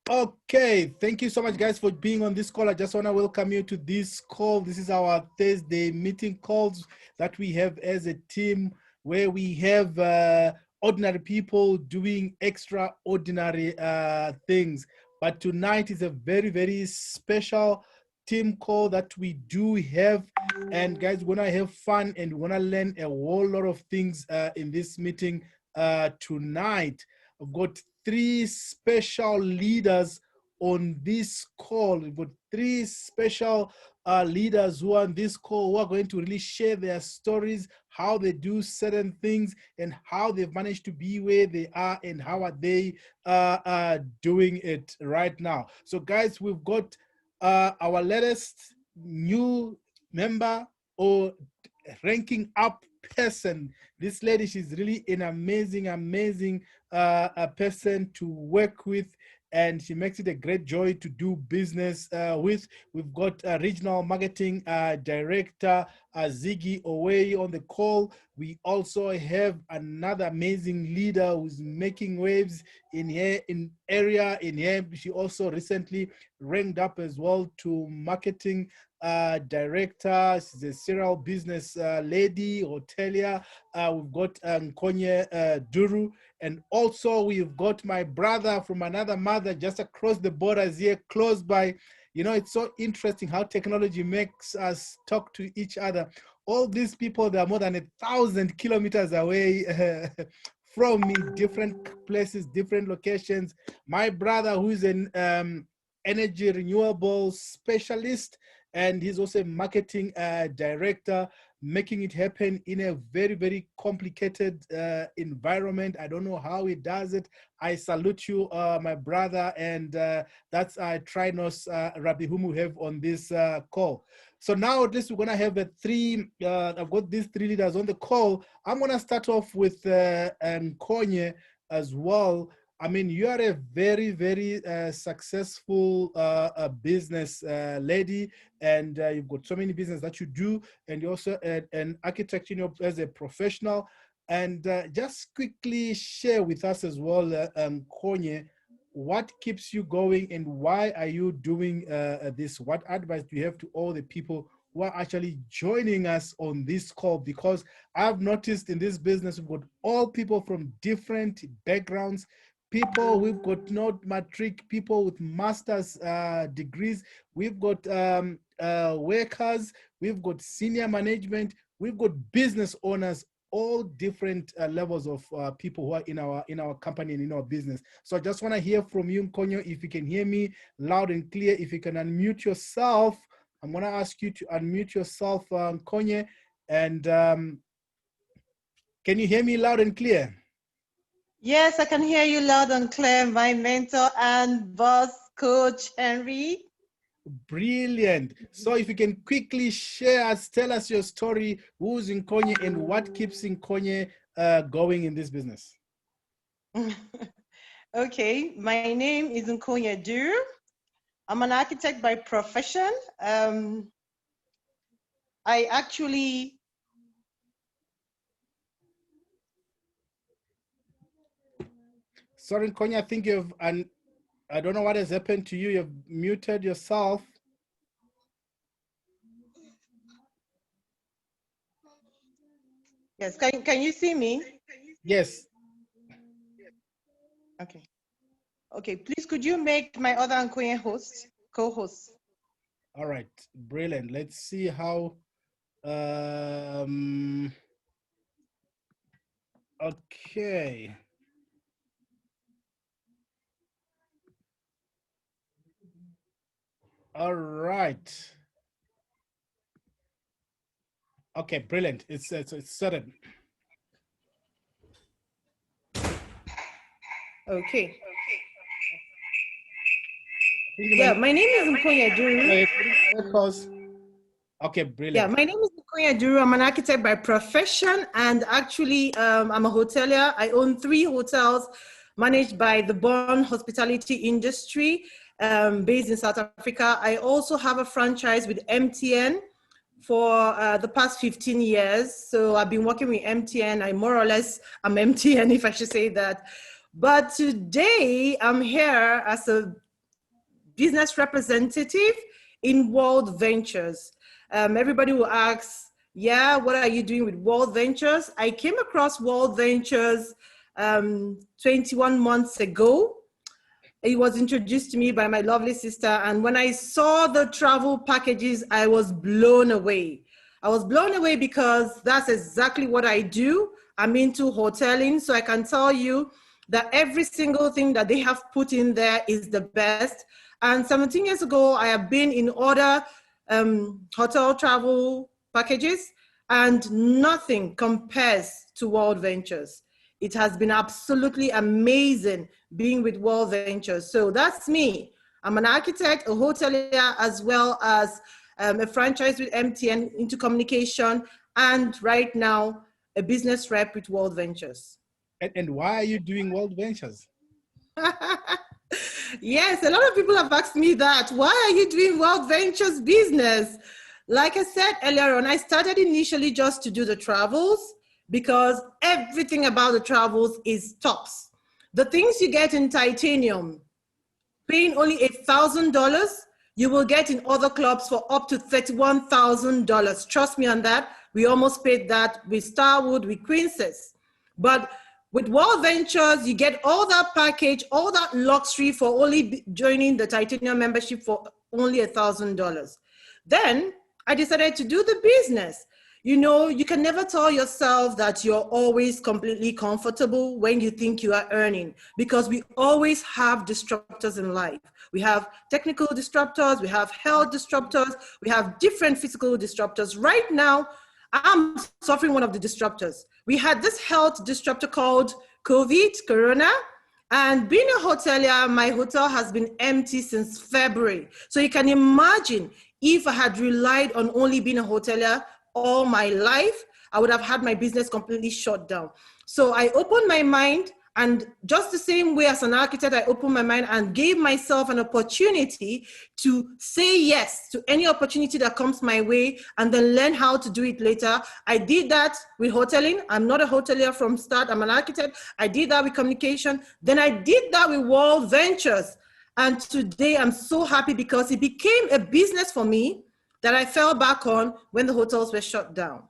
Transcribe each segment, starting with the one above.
Okay, thank you so much, guys, for being on this call. I just want to welcome you to this call. This is our Thursday meeting calls that we have as a team, where we have ordinary people doing extraordinary things. But tonight is a very, very special team call that we do have. And guys, we're going to have fun and we're going to learn a whole lot of things in this meeting tonight. I've got three special leaders on this call. We've got three special leaders who are on this call who are going to really share their stories, how they do certain things, and how they've managed to be where they are, and how are they doing it right now. So guys, we've got our latest new member or ranking up person. This lady, she's really an amazing a person to work with, and she makes it a great joy to do business with. We've got regional marketing director Ziggy Owei on the call. We also have another amazing leader who's making waves in here in area in here. She also recently ranked up as well to marketing director. She's a serial business lady, hotelier. We've got Nkonye Duru, and also we've got my brother from another mother just across the borders here, close by. You know, it's so interesting how technology makes us talk to each other. All these people, they are more than 1,000 kilometers away from me, different places, different locations. My brother, who is an energy renewable specialist, and he's also a marketing director, making it happen in a very, very complicated environment. I don't know how he does it. I salute you, my brother, and that's Trinos Rabbi, whom we have on this call. So now at least we're gonna have I've got these three leaders on the call. I'm gonna start off with Nkonye as well. I mean, you are a very, very successful business lady, and you've got so many business that you do, and you're also an architect, you know, as a professional. And just quickly share with us as well, Konye, what keeps you going and why are you doing this? What advice do you have to all the people who are actually joining us on this call? Because I've noticed in this business, we've got all people from different backgrounds, people we've got not matric, people with master's degrees, we've got workers, we've got senior management, we've got business owners, all different levels of people who are in our company and in our business. So I just want to hear from you, Nkonye, if you can hear me loud and clear. If you can unmute yourself, I'm going to ask you to unmute yourself, Nkonye, and can you hear me loud and clear? Yes, I can hear you loud and clear, my mentor and boss, Coach Henry. Brilliant. So if you can quickly tell us your story, who's Nkonye and what keeps Nkonye going in this business? Okay, my name is Nkonye Duru. I'm an architect by profession. I actually Sorry, Nkonye, I think I don't know what has happened to you. You've muted yourself. Yes, can you see me? Yes. Okay. Okay, please could you make my other Nkonye co-host? All right, brilliant. Let's see how. Okay. All right. Okay, brilliant. It's certain. Okay. Yeah, my name is Nkonye Duru. Okay, brilliant. Yeah, my name is Nkonye Duru. I'm an architect by profession, and actually, I'm a hotelier. I own 3 hotels managed by the Bond Hospitality Industry, based in South Africa. I also have a franchise with MTN for the past 15 years. So I've been working with MTN. I'm MTN, if I should say that. But today, I'm here as a business representative in World Ventures. Everybody will ask, yeah, what are you doing with World Ventures? I came across World Ventures 21 months ago. It was introduced to me by my lovely sister. And when I saw the travel packages, I was blown away. I was blown away because that's exactly what I do. I'm into hoteling, so I can tell you that every single thing that they have put in there is the best. And 17 years ago, I have been in other hotel travel packages, and nothing compares to World Ventures. It has been absolutely amazing being with World Ventures. So that's me. I'm an architect, a hotelier, as well as a franchise with MTN into communication, and right now, a business rep with World Ventures. And why are you doing World Ventures? Yes, a lot of people have asked me that. Why are you doing World Ventures business? Like I said earlier on, I started initially just to do the travels because everything about the travels is tops. The things you get in Titanium, paying only $8,000, you will get in other clubs for up to $31,000. Trust me on that. We almost paid that with Starwood, with Queen's. But with World Ventures, you get all that package, all that luxury for only joining the Titanium membership for only $1,000. Then I decided to do the business. You know, you can never tell yourself that you're always completely comfortable when you think you are earning, because we always have disruptors in life. We have technical disruptors, we have health disruptors, we have different physical disruptors. Right now, I'm suffering one of the disruptors. We had this health disruptor called COVID, Corona, and being a hotelier, my hotel has been empty since February. So you can imagine if I had relied on only being a hotelier all my life, I would have had my business completely shut down. So I opened my mind, and just the same way as an architect, I opened my mind and gave myself an opportunity to say yes to any opportunity that comes my way and then learn how to do it later. I did that with hoteling. I'm not a hotelier from start. I'm an architect. I did that with communication. Then I did that with World Ventures. And today I'm so happy because it became a business for me that I fell back on when the hotels were shut down.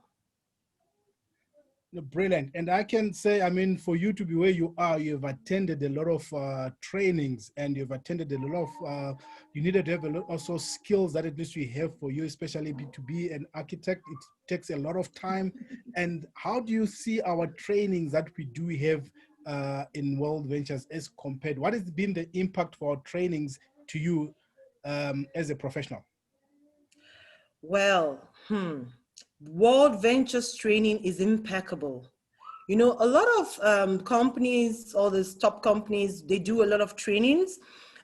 Brilliant. And I can say, I mean, for you to be where you are, you've attended a lot of trainings, and you've attended a lot of, you needed to have a lot also skills that at least we have for you, especially to be an architect. It takes a lot of time. And how do you see our trainings that we do have in World Ventures as compared? What has been the impact for our trainings to you as a professional? Well, World Ventures training is impeccable. You know, a lot of companies, all these top companies, they do a lot of trainings.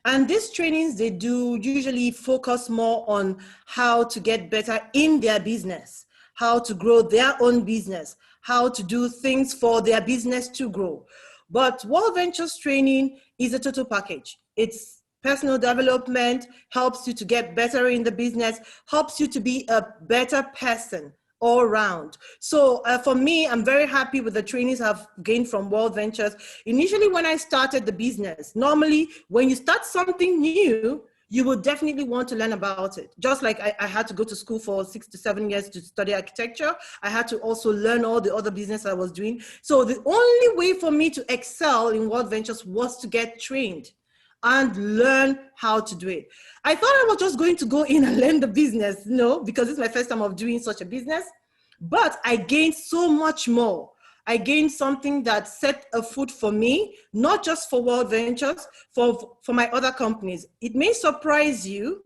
And these trainings they do usually focus more on how to get better in their business, how to grow their own business, how to do things for their business to grow. But World Ventures training is a total package. It's personal development, helps you to get better in the business, helps you to be a better person all around. So for me, I'm very happy with the trainings I've gained from World Ventures. Initially, when I started the business, normally when you start something new, you will definitely want to learn about it. Just like I had to go to school for 6 to 7 years to study architecture, I had to also learn all the other business I was doing. So the only way for me to excel in World Ventures was to get trained and learn how to do it. I thought I was just going to go in and learn the business, because it's my first time of doing such a business, but I gained so much more. I gained something that set a foot for me, not just for World Ventures, for my other companies. It may surprise you.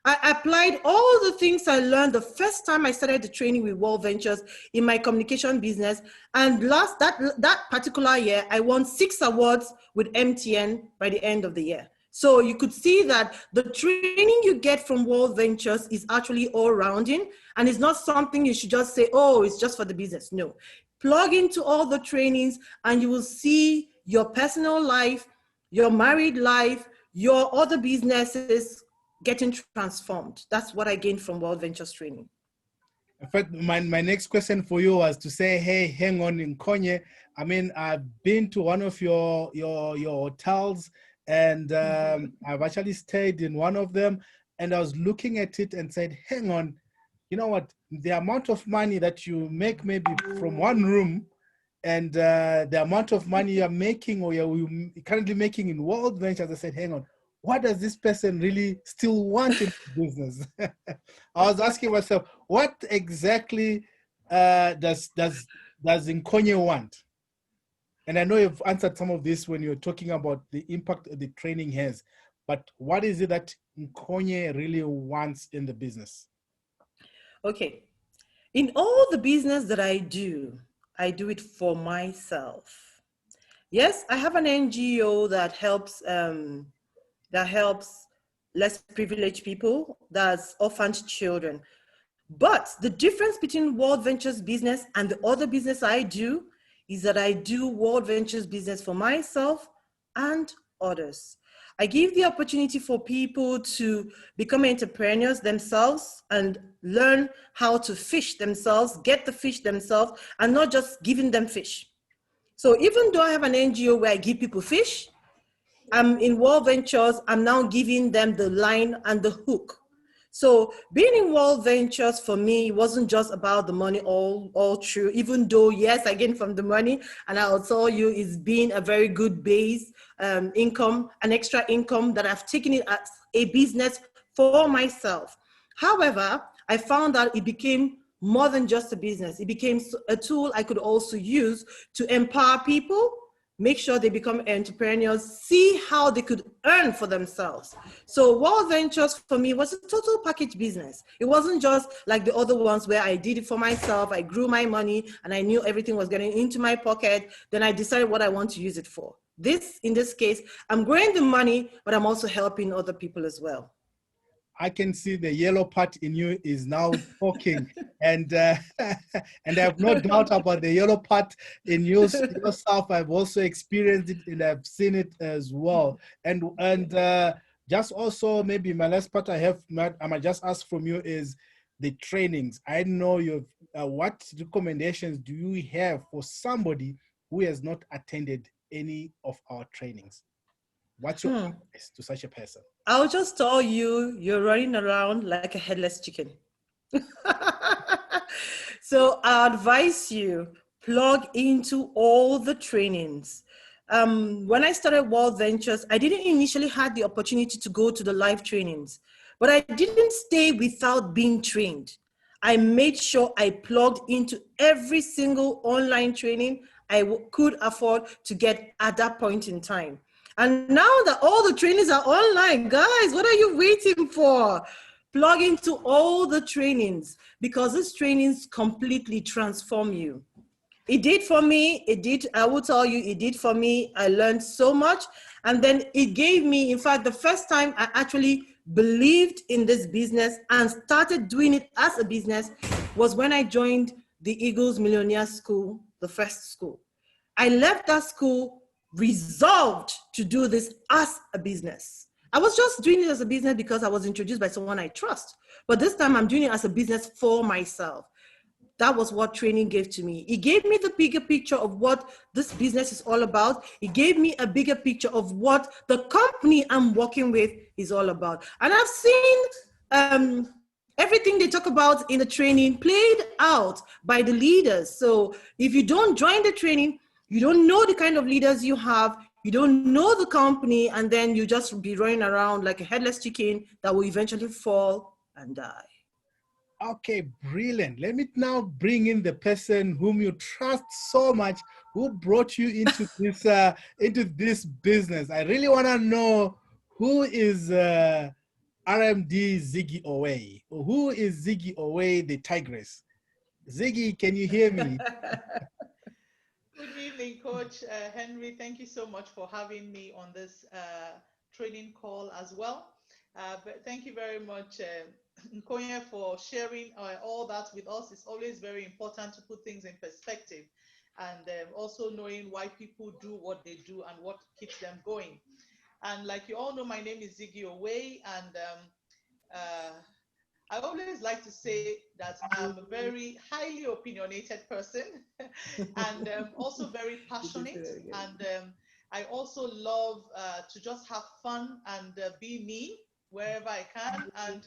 I applied all the things I learned the first time I started the training with World Ventures in my communication business. And that particular year, I won 6 awards with MTN by the end of the year. So you could see that the training you get from World Ventures is actually all-rounding, and it's not something you should just say, oh, it's just for the business. No. Plug into all the trainings and you will see your personal life, your married life, your other businesses getting transformed. That's what I gained from World Ventures training. In fact, my next question for you was to say, hey, hang on in Nkonye. I mean, I've been to one of your hotels, And I've actually stayed in one of them, and I was looking at it and said, hang on, you know what? The amount of money that you make maybe from one room and the amount of money you're making or you're currently making in World Ventures, I said, hang on, what does this person really still want in business? I was asking myself, what exactly does Nkonye want? And I know you've answered some of this when you're talking about the impact the training has, but what is it that Nkonye really wants in the business? Okay. In all the business that I do it for myself. Yes, I have an NGO that helps less privileged people, that's orphaned children. But the difference between World Ventures business and the other business I do is that I do World Ventures business for myself and others. I give the opportunity for people to become entrepreneurs themselves and learn how to fish themselves, get the fish themselves, and not just giving them fish. So even though I have an NGO where I give people fish, I'm in World Ventures, I'm now giving them the line and the hook. So being in World Ventures for me wasn't just about the money all true, even though, yes, I gained from the money. And I'll tell you, it's been a very good base income, an extra income that I've taken it as a business for myself. However, I found that it became more than just a business. It became a tool I could also use to empower people, make sure they become entrepreneurs, see how they could earn for themselves. So World Ventures for me was a total package business. It wasn't just like the other ones where I did it for myself, I grew my money and I knew everything was getting into my pocket. Then I decided what I want to use it for. In this case, I'm growing the money, but I'm also helping other people as well. I can see the yellow part in you is now talking, and and I have no doubt about the yellow part in yourself. I've also experienced it, and I've seen it as well. And just also maybe my last part I might just ask from you is the trainings. I know you've what recommendations do you have for somebody who has not attended any of our trainings? What's your advice to such a person? I'll just tell you, you're running around like a headless chicken. So I advise you, plug into all the trainings. When I started World Ventures, I didn't initially have the opportunity to go to the live trainings, but I didn't stay without being trained. I made sure I plugged into every single online training I could afford to get at that point in time. And now that all the trainings are online, guys, what are you waiting for? Plug into all the trainings because these trainings completely transform you. It did for me. I will tell you, it did for me. I learned so much. And then it gave me, in fact, the first time I actually believed in this business and started doing it as a business was when I joined the Eagles Millionaire School, the first school. I left that school resolved to do this as a business. I was just doing it as a business because I was introduced by someone I trust. But this time I'm doing it as a business for myself. That was what training gave to me. It gave me the bigger picture of what this business is all about. It gave me a bigger picture of what the company I'm working with is all about. And I've seen everything they talk about in the training played out by the leaders. So if you don't join the training, you don't know the kind of leaders you have, you don't know the company, and then you just be running around like a headless chicken that will eventually fall and die. Okay, brilliant. Let me now bring in the person whom you trust so much, who brought you into this business. I really want to know who is RMD Ziggy Owe. Who is Ziggy Owe, the tigress? Ziggy, can you hear me? Good evening, Coach Henry. Thank you so much for having me on this training call as well. But thank you very much, Nkonye, for sharing all that with us. It's always very important to put things in perspective and also knowing why people do what they do and what keeps them going. And like you all know, my name is Ziggy Owe, and I always like to say that I'm a very highly opinionated person and also very passionate. And I also love to just have fun and be me wherever I can. And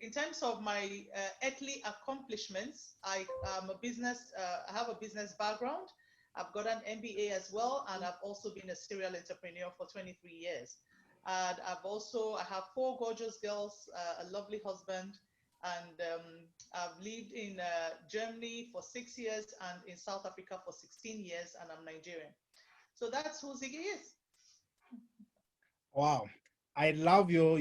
in terms of my earthly accomplishments, I have a business background. I've got an MBA as well, and I've also been a serial entrepreneur for 23 years. And I have 4 gorgeous girls, a lovely husband, and I've lived in Germany for 6 years and in South Africa for 16 years, and I'm Nigerian. So that's who Ziggy is. Wow. I love your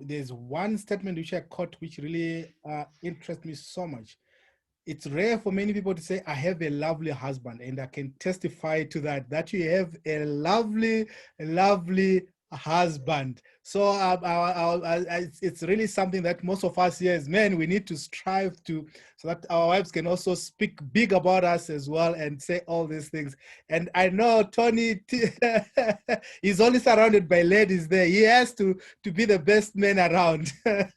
there's one statement which I caught which really interests me so much. It's rare for many people to say, I have a lovely husband, and I can testify to that you have a lovely husband. So it's really something that most of us here as men, we need to strive to, so that our wives can also speak big about us as well and say all these things. And I know Tony is only surrounded by ladies there. He has to be the best man around. Yes,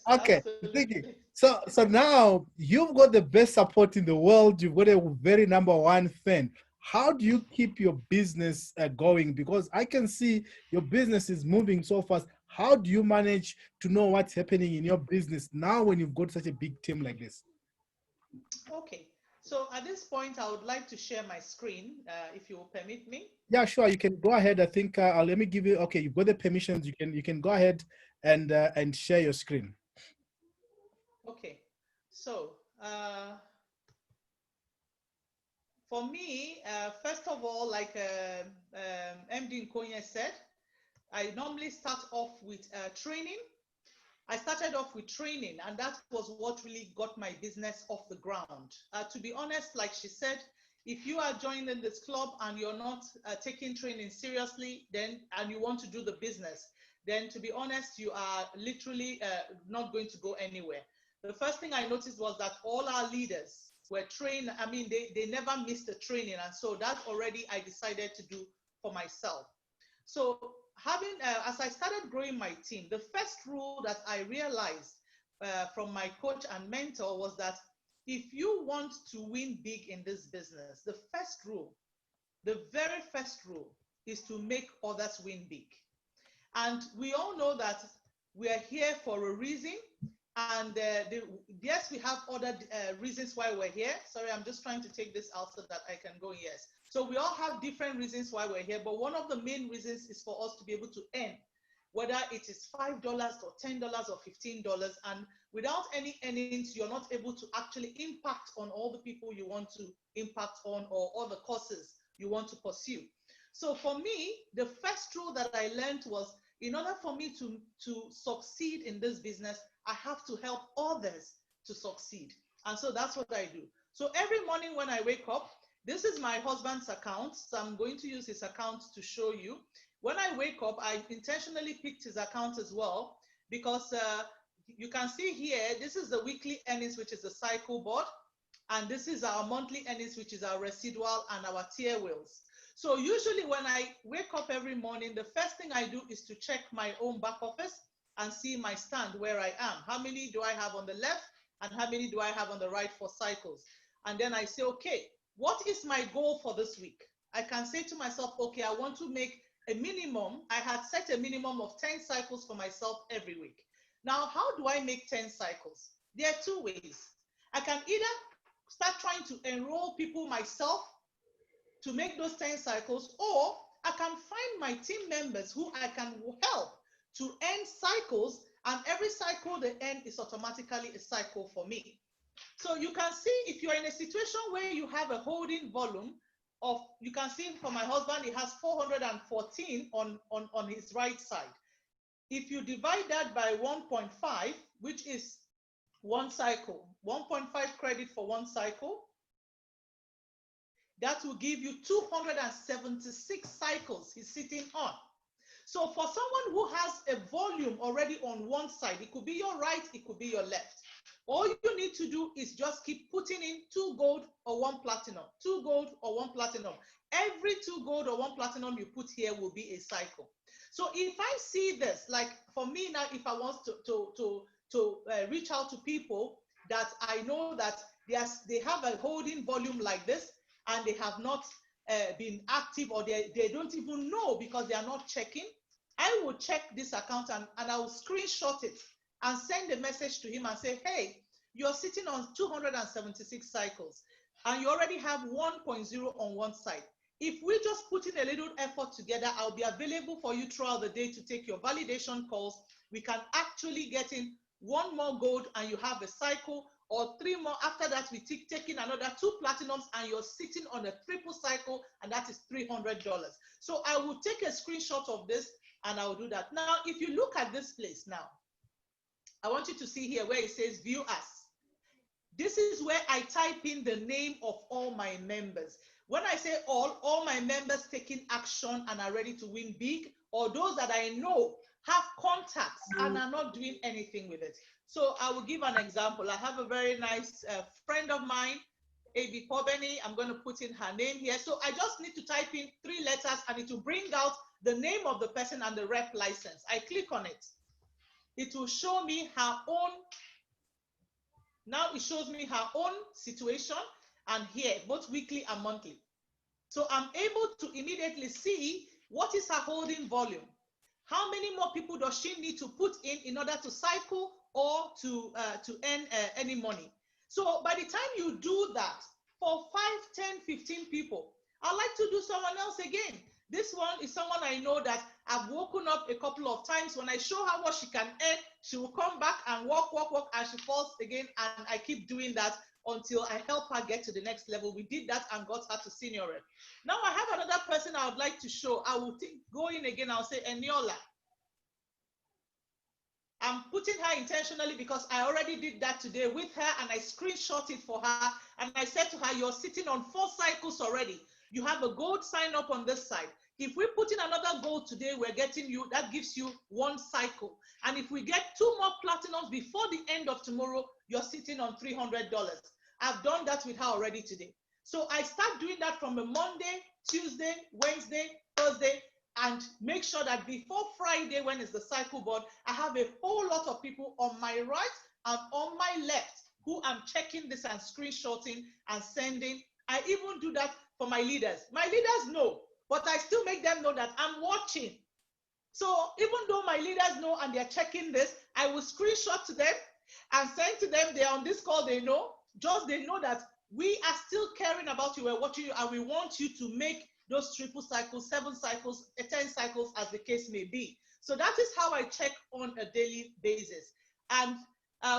Okay. absolutely. So now you've got the best support in the world. You've got a very #1 fan. How do you keep your business going? Because I can see your business is moving so fast. How do you manage to know what's happening in your business now when you've got such a big team like this? Okay. So at this point, I would like to share my screen, if you will permit me. Yeah, sure. You can go ahead. I think let me give you. Okay, you've got the permissions. You can go ahead and share your screen. Okay. So for me, first of all, like MD Nkonya said, I normally start off with training. I started off with training, and that was what really got my business off the ground. To be honest, like she said, if you are joining this club and you're not taking training seriously, then and you want to do the business, then to be honest, you are literally not going to go anywhere. The first thing I noticed was that all our leaders were trained. I mean, they never missed a training, and so that already I decided to do for myself. So as I started growing my team, the first rule that I realized from my coach and mentor was that if you want to win big in this business, the very first rule is to make others win big. And we all know that we are here for a reason. And yes, we have other reasons why we're here. Sorry, I'm just trying to take this out so that I can go. Yes. So we all have different reasons why we're here, but one of the main reasons is for us to be able to earn, whether it is $5 or $10 or $15. And without any earnings, you're not able to actually impact on all the people you want to impact on or all the causes you want to pursue. So for me, the first rule that I learned was, in order for me to succeed in this business, I have to help others to succeed. And so that's what I do. So every morning when I wake up, this is my husband's account. So I'm going to use his account to show you. When I wake up, I intentionally picked his account as well, because you can see here, this is the weekly earnings, which is the cycle board. And this is our monthly earnings, which is our residual and our tier wheels. So usually when I wake up every morning, the first thing I do is to check my own back office and see my stand where I am. How many do I have on the left and how many do I have on the right for cycles? And then I say, okay, what is my goal for this week? I can say to myself, okay, I want to make a minimum. I had set a minimum of 10 cycles for myself every week. Now, how do I make 10 cycles? There are 2 ways. I can either start trying to enroll people myself to make those 10 cycles, or I can find my team members who I can help to earn cycles, and every cycle they earn is automatically a cycle for me. So you can see, if you're in a situation where you have a holding volume of, you can see for my husband, he has 414 on his right side. If you divide that by 1.5, which is one cycle, 1.5 credit for one cycle, that will give you 276 cycles he's sitting on. So for someone who has a volume already on one side, it could be your right, it could be your left. All you need to do is just keep putting in 2 gold or 1 platinum, 2 gold or 1 platinum. Every 2 gold or 1 platinum you put here will be a cycle. So if I see this, like for me now, if I want to reach out to people that I know that they have a holding volume like this, and they have not been active, or they don't even know because they are not checking, I will check this account and I will screenshot it and send a message to him and say, hey, you're sitting on 276 cycles and you already have 1.0 on one side. If we just put in a little effort together, I'll be available for you throughout the day to take your validation calls. We can actually get in one more gold and you have a cycle, or 3 more. After that, we take in another 2 platinums and you're sitting on a triple cycle, and that is $300. So I will take a screenshot of this and I'll do that. Now, if you look at this place now, I want you to see here where it says view us. This is where I type in the name of all my members. When I say all my members taking action and are ready to win big, or those that I know have contacts and are not doing anything with it. So I will give an example. I have a very nice friend of mine, A.B. Pobeni. I'm going to put in her name here. So I just need to type in 3 letters and it will bring out the name of the person and the rep license. I click on it. It will show me her own. Now it shows me her own situation, and here, both weekly and monthly. So I'm able to immediately see what is her holding volume. How many more people does she need to put in order to cycle or to earn any money? So by the time you do that for 5, 10, 15 people, I'd like to do someone else again. This one is someone I know that I've woken up a couple of times. When I show her what she can earn, she will come back and walk, and she falls again. And I keep doing that until I help her get to the next level. We did that and got her to senior rep. Now I have another person I would like to show. I will go in again. I'll say Eniola. I'm putting her intentionally because I already did that today with her, and I screenshot it for her. And I said to her, you're sitting on 4 cycles already. You have a gold sign up on this side. If we put in another gold today, we're getting you, that gives you 1 cycle. And if we get 2 more platinums before the end of tomorrow, you're sitting on $300. I've done that with her already today. So I start doing that from a Monday, Tuesday, Wednesday, Thursday, and make sure that before Friday, when it's the cycle board, I have a whole lot of people on my right and on my left who I'm checking this and screenshotting and sending. I even do that for my leaders. My leaders know, but I still make them know that I'm watching. So even though my leaders know and they're checking this, I will screenshot to them and send to them. They're on this call, they know. Just they know that we are still caring about you, we're watching you, and we want you to make those triple cycles, 7 cycles, 10 cycles, as the case may be. So that is how I check on a daily basis. And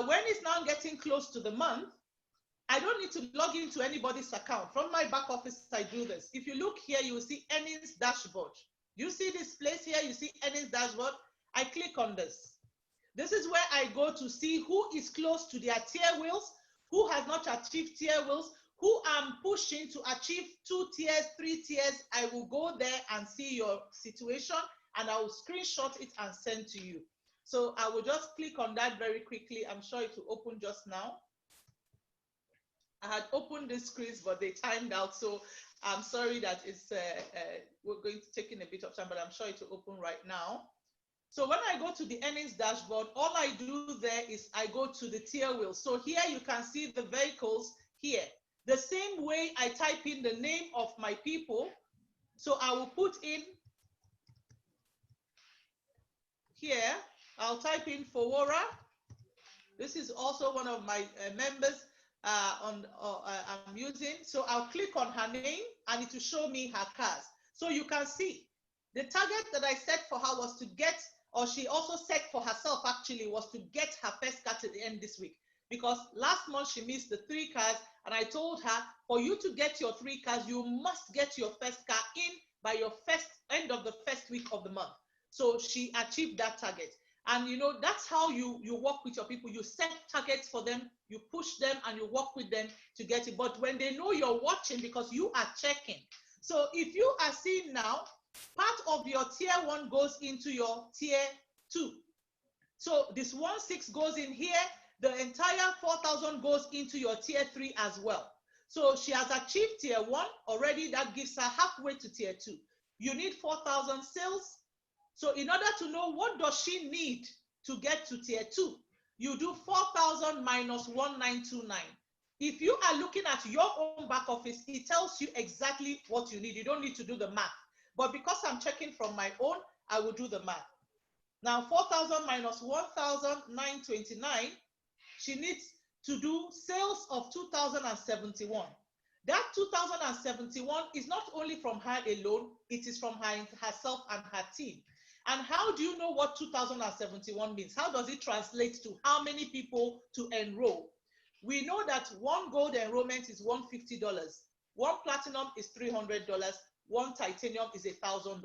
when it's now getting close to the month, I don't need to log into anybody's account. From my back office, I do this. If you look here, you will see earnings dashboard. You see this place here, you see earnings dashboard. I click on this. This is where I go to see who is close to their tier wheels, who has not achieved tier wheels, who I'm pushing to achieve 2 tiers, 3 tiers. I will go there and see your situation, and I will screenshot it and send to you. So I will just click on that very quickly. I'm sure it will open just now. I had opened the screens, but they timed out. So I'm sorry that it's we're going to take in a bit of time, but I'm sure it will open right now. So when I go to the earnings dashboard, all I do there is I go to the tier wheel. So here you can see the vehicles here. The same way I type in the name of my people. So I will put in here, I'll type in Fowora. This is also one of my members I'm using. So I'll click on her name and it will show me her cars. So you can see the target that I set for her was to get, or she also set for herself actually, was to get her first car to the end this week. Because last month she missed the 3 cars, and I told her, for you to get your 3 cars, you must get your first car in by your end of the first week of the month. So she achieved that target. And you know, that's how you work with your people. You set targets for them, you push them, and you work with them to get it. But when they know you're watching, because you are checking. So if you are seeing now, part of your tier 1 goes into your tier 2. So this 1.6 goes in here. The entire 4,000 goes into your tier 3 as well. So she has achieved tier 1 already. That gives her halfway to tier 2. You need 4,000 sales. So in order to know what does she need to get to tier 2, you do 4,000 minus 1929. If you are looking at your own back office, it tells you exactly what you need. You don't need to do the math. But because I'm checking from my own, I will do the math. Now, 4,000 minus 1,929, she needs to do sales of 2,071. That 2,071 is not only from her alone, it is from herself and her team. And how do you know what 2,071 means? How does it translate to how many people to enroll? We know that one gold enrollment is $150, one platinum is $300, one titanium is $1,000.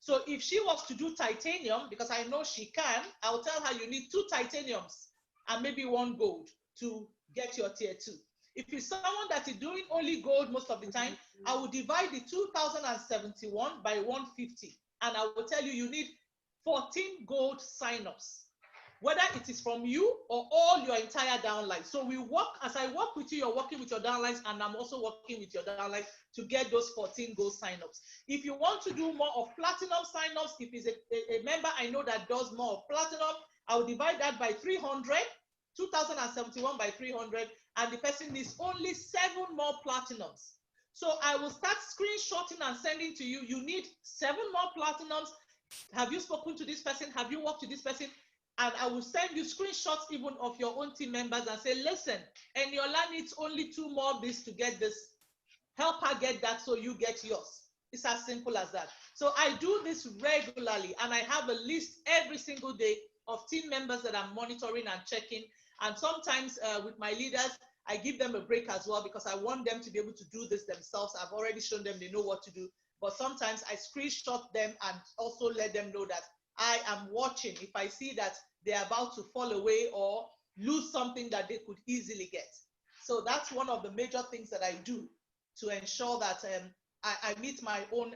So if she was to do titanium, because I know she can, I'll tell her you need 2 titaniums and maybe 1 gold to get your tier 2. If it's someone that is doing only gold most of the time, I will divide the 2,071 by 150. And I will tell you, you need 14 gold signups, whether it is from you or all your entire downline. So we work, as I work with you, you're working with your downlines, and I'm also working with your downlines to get those 14 gold signups. If you want to do more of platinum signups, if it's a member I know that does more of platinum, I will divide that by 300, 2,071 by 300, and the person needs only 7 more platinums. So I will start screenshotting and sending to you. You need 7 more platinums. Have you spoken to this person? Have you worked with this person? And I will send you screenshots even of your own team members and say, listen, Eniola needs only 2 more of this to get this. Help her get that so you get yours. It's as simple as that. So I do this regularly, and I have a list every single day of team members that I'm monitoring and checking. And sometimes with my leaders, I give them a break as well, because I want them to be able to do this themselves. I've already shown them they know what to do. But sometimes I screenshot them and also let them know that I am watching if I see that they're about to fall away or lose something that they could easily get. So that's one of the major things that I do to ensure that I meet my own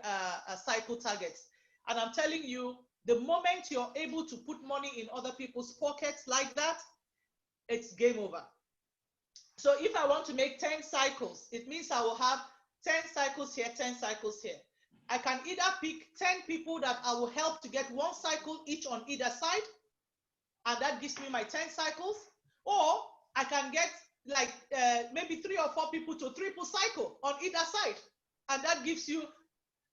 cycle targets. And I'm telling you, the moment you're able to put money in other people's pockets like that, it's game over. So if I want to make 10 cycles, it means I will have 10 cycles here, 10 cycles here. I can either pick 10 people that I will help to get 1 cycle each on either side, and that gives me my 10 cycles, or I can get like maybe 3 or 4 people to triple cycle on either side, and that gives you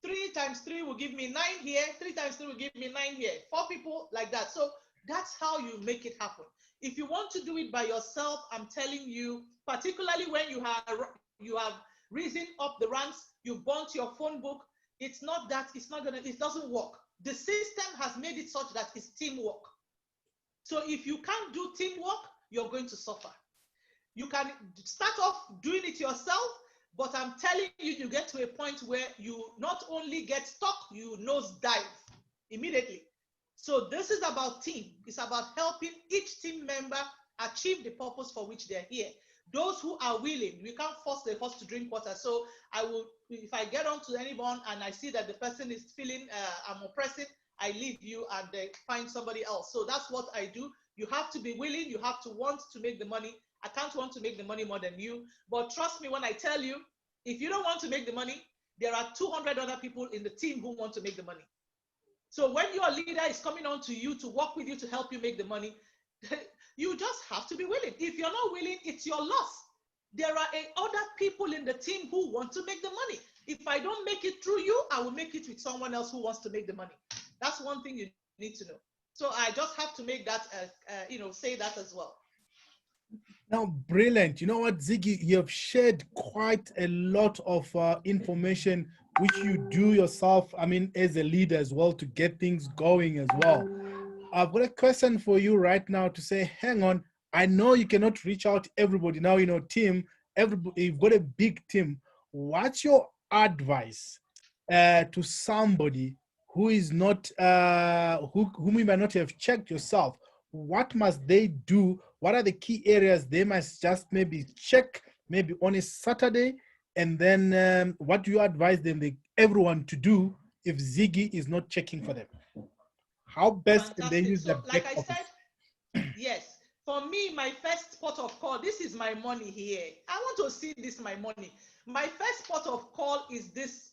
3 times 3 will give me 9 here, 3 times 3 will give me 9 here, 4 people like that. So that's how you make it happen. If you want to do it by yourself, I'm telling you, particularly when you have risen up the ranks, you burnt your phone book, it doesn't work. The system has made it such that it's teamwork. So if you can't do teamwork, you're going to suffer. You can start off doing it yourself, but I'm telling you, you get to a point where you not only get stuck, you nosedive immediately. So this is about team. It's about helping each team member achieve the purpose for which they're here. Those who are willing, we can't force the horse to drink water. So I will, if I get on to anyone and I see that the person is feeling I'm oppressive, I leave you and find somebody else. So that's what I do. You have to be willing. You have to want to make the money. I can't want to make the money more than you. But trust me when I tell you, if you don't want to make the money, there are 200 other people in the team who want to make the money. So when your leader is coming on to you to work with you to help you make the money, you just have to be willing. If you're not willing, it's your loss. There are other people in the team who want to make the money. If I don't make it through you, I will make it with someone else who wants to make the money. That's one thing you need to know. So I just have to make that, say that as well. Now, brilliant. You know what, Ziggy, you have shared quite a lot of information which you do yourself, I mean, as a leader as well, to get things going as well. I've got a question for you right now to say, hang on, I know you cannot reach out to everybody now, team, everybody, you've got a big team. What's your advice to somebody who is not, whom you might not have checked yourself? What must they do? What are the key areas they must just maybe check, maybe on a Saturday? And then what do you advise everyone to do if Ziggy is not checking for them? How best can they use so, that? like I said, yes. For me, my first port of call, this is my money here. I want to see this, my money. My first port of call is this.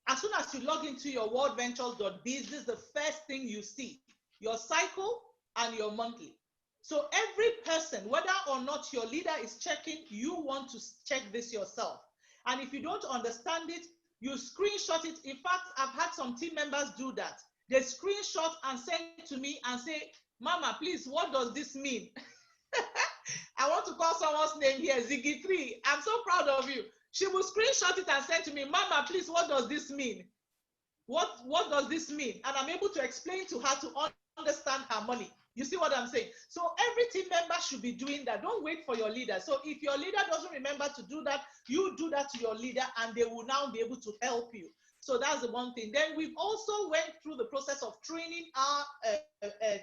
As soon as you log into your worldventures.biz, this is the first thing you see. Your cycle and your monthly. So every person, whether or not your leader is checking, you want to check this yourself. And if you don't understand it, you screenshot it. In fact, I've had some team members do that. They screenshot and send to me and say, Mama, please, what does this mean? I want to call someone's name here, Ziggy3. I'm so proud of you. She will screenshot it and send to me, Mama, please, what does this mean? What does this mean? And I'm able to explain to her to understand her money. You see what I'm saying? So every team member should be doing that. Don't wait for your leader. So if your leader doesn't remember to do that, you do that to your leader and they will now be able to help you. So that's the one thing. Then we've also went through the process of training our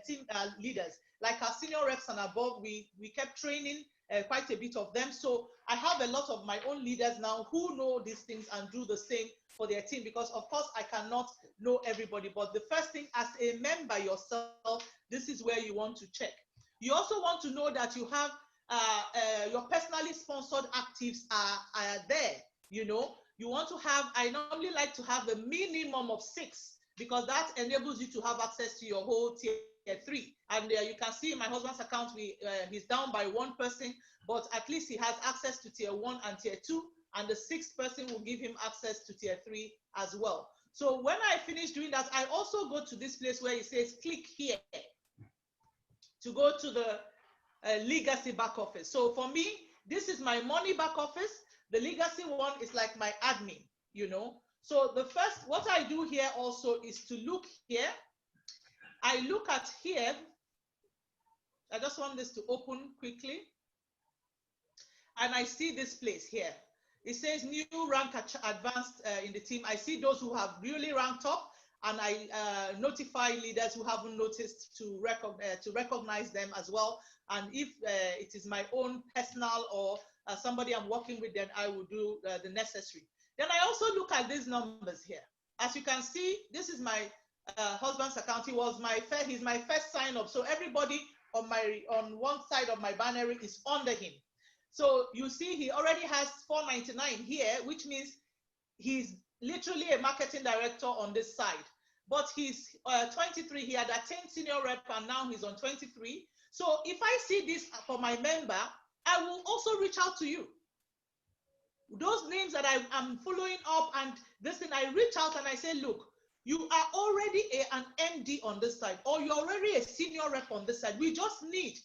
team leaders. Like our senior reps and above, we kept training quite a bit of them. So I have a lot of my own leaders now who know these things and do the same for their team, because of course I cannot know everybody. But the first thing, as a member yourself, this is where you want to check. You also want to know that you have your personally sponsored actives are there. You know, you want to have, I normally like to have a minimum of 6, because that enables you to have access to your whole tier 3. And you can see in my husband's account, he's down by 1 person, but at least he has access to tier 1 and tier 2, and the 6th person will give him access to tier 3 as well. So when I finish doing that, I also go to this place where it says click here to go to the legacy back office. So for me, this is my money back office. The legacy one is like my admin, you know. So the first, what I do here also is to look here. I look at here. I just want this to open quickly. And I see this place here. It says new rank advanced in the team. I see those who have really ranked up, and I notify leaders who haven't noticed to recognize them as well. And if it is my own personal or somebody I'm working with, then I will do the necessary. Then I also look at these numbers here. As you can see, this is my husband's account. He's my first sign up. So everybody on one side of my binary is under him. So you see, he already has 499 here, which means he's literally a marketing director on this side. But he's 23. He had attained senior rep, and now he's on 23. So if I see this for my member, I will also reach out to you. Those names that I'm following up and this thing, I reach out and I say, look, you are already an MD on this side, or you're already a senior rep on this side. We just need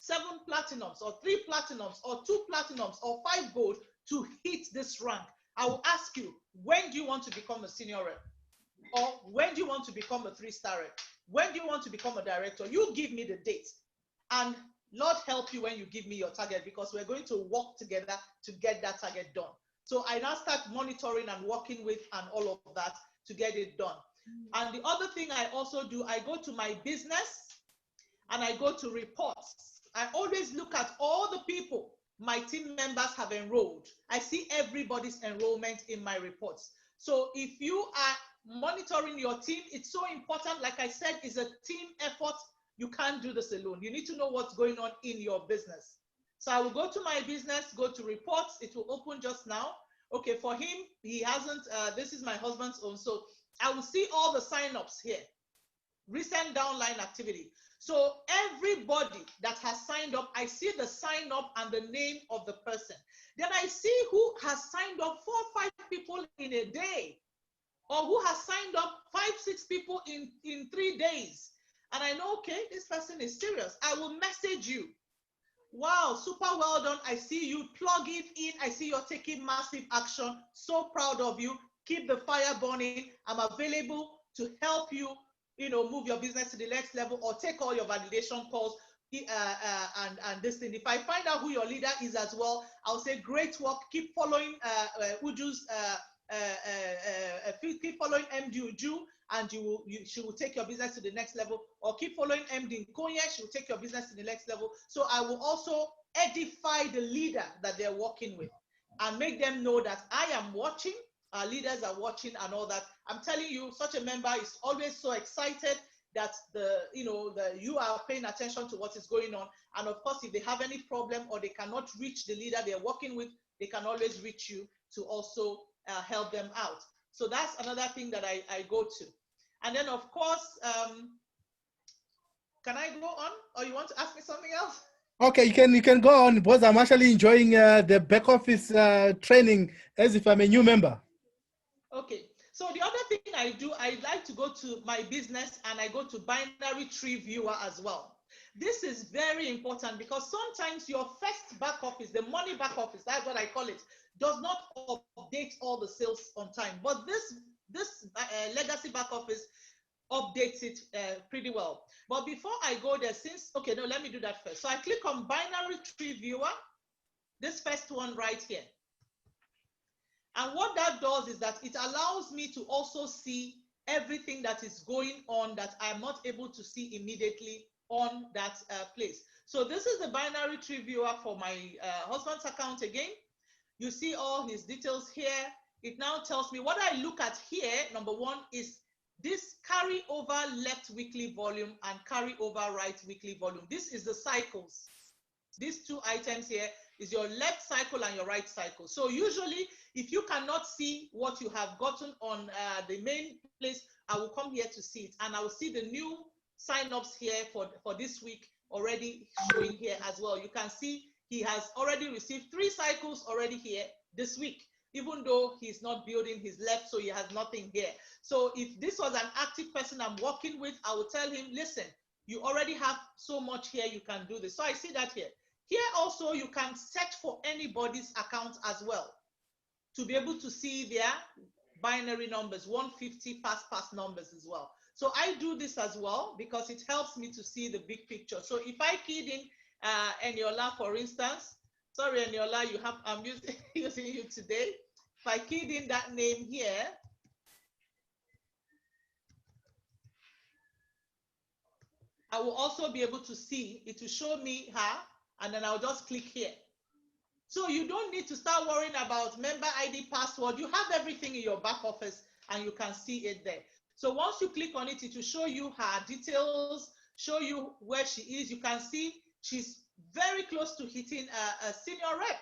7 platinums or 3 platinums or 2 platinums or 5 gold to hit this rank. I will ask you, when do you want to become a senior rep? Or when do you want to become a 3-star rep? When do you want to become a director? You give me the date. And Lord help you when you give me your target, because we're going to work together to get that target done. So I now start monitoring and working with and all of that to get it done. And the other thing I also do, I go to my business and I go to reports. I always look at all the people my team members have enrolled. I see everybody's enrollment in my reports. So if you are monitoring your team, it's so important. Like I said, it's a team effort. You can't do this alone. You need to know what's going on in your business. So I will go to my business, go to reports. It will open just now. Okay, for him, he hasn't, this is my husband's own. So I will see all the signups here. Recent downline activity. So everybody that has signed up, I see the sign up and the name of the person. Then I see who has signed up 4 or 5 people in a day, or who has signed up 5 or 6 people in 3 days. And I know, okay, this person is serious. I will message you. Wow, super well done. I see you plugging in. I see you're taking massive action. So proud of you. Keep the fire burning. I'm available to help you, move your business to the next level, or take all your validation calls and this thing. If I find out who your leader is as well, I'll say great work. Keep following Uju's, keep following MD Uju, and she will take your business to the next level. Or keep following MD Nkonya, she will take your business to the next level. So I will also edify the leader that they're working with and make them know that I am watching. Our leaders are watching and all that. I'm telling you, such a member is always so excited that you are paying attention to what is going on. And of course, if they have any problem or they cannot reach the leader they're working with, they can always reach you to also help them out. So that's another thing that I go to. And then of course, Can I go on, or you want to ask me something else? Okay, you can go on, because I'm actually enjoying the back office training as if I'm a new member. Okay. So the other thing I do, I like to go to my business and I go to binary tree viewer as well. This is very important because sometimes your first back office, the money back office, that's what I call it, does not update all the sales on time. But this legacy back office updates it pretty well. But before I go there, okay, no, let me do that first. So I click on binary tree viewer, this first one right here. And what that does is that it allows me to also see everything that is going on that I'm not able to see immediately on that place. So this is the binary tree viewer for my husband's account again. You see all his details here. It now tells me what I look at here. Number one is this carry over left weekly volume and carry over right weekly volume. This is the cycles. These two items here is your left cycle and your right cycle. So usually, if you cannot see what you have gotten on the main place, I will come here to see it. And I will see the new sign-ups here for this week already showing here as well. You can see he has already received 3 cycles already here this week, even though he's not building his left, so he has nothing here. So if this was an active person I'm working with, I will tell him, listen, you already have so much here, you can do this. So I see that here. Here also, you can search for anybody's account as well to be able to see their binary numbers, 150 pass numbers as well. So I do this as well because it helps me to see the big picture. So if I keyed in Eniola, for instance, sorry Eniola, I'm using you today. If I keyed in that name here, I will also be able to see, it will show me her, and then I'll just click here. So you don't need to start worrying about member ID, password. You have everything in your back office and you can see it there. So once you click on it, it will show you her details, show you where she is. You can see she's very close to hitting a senior rep.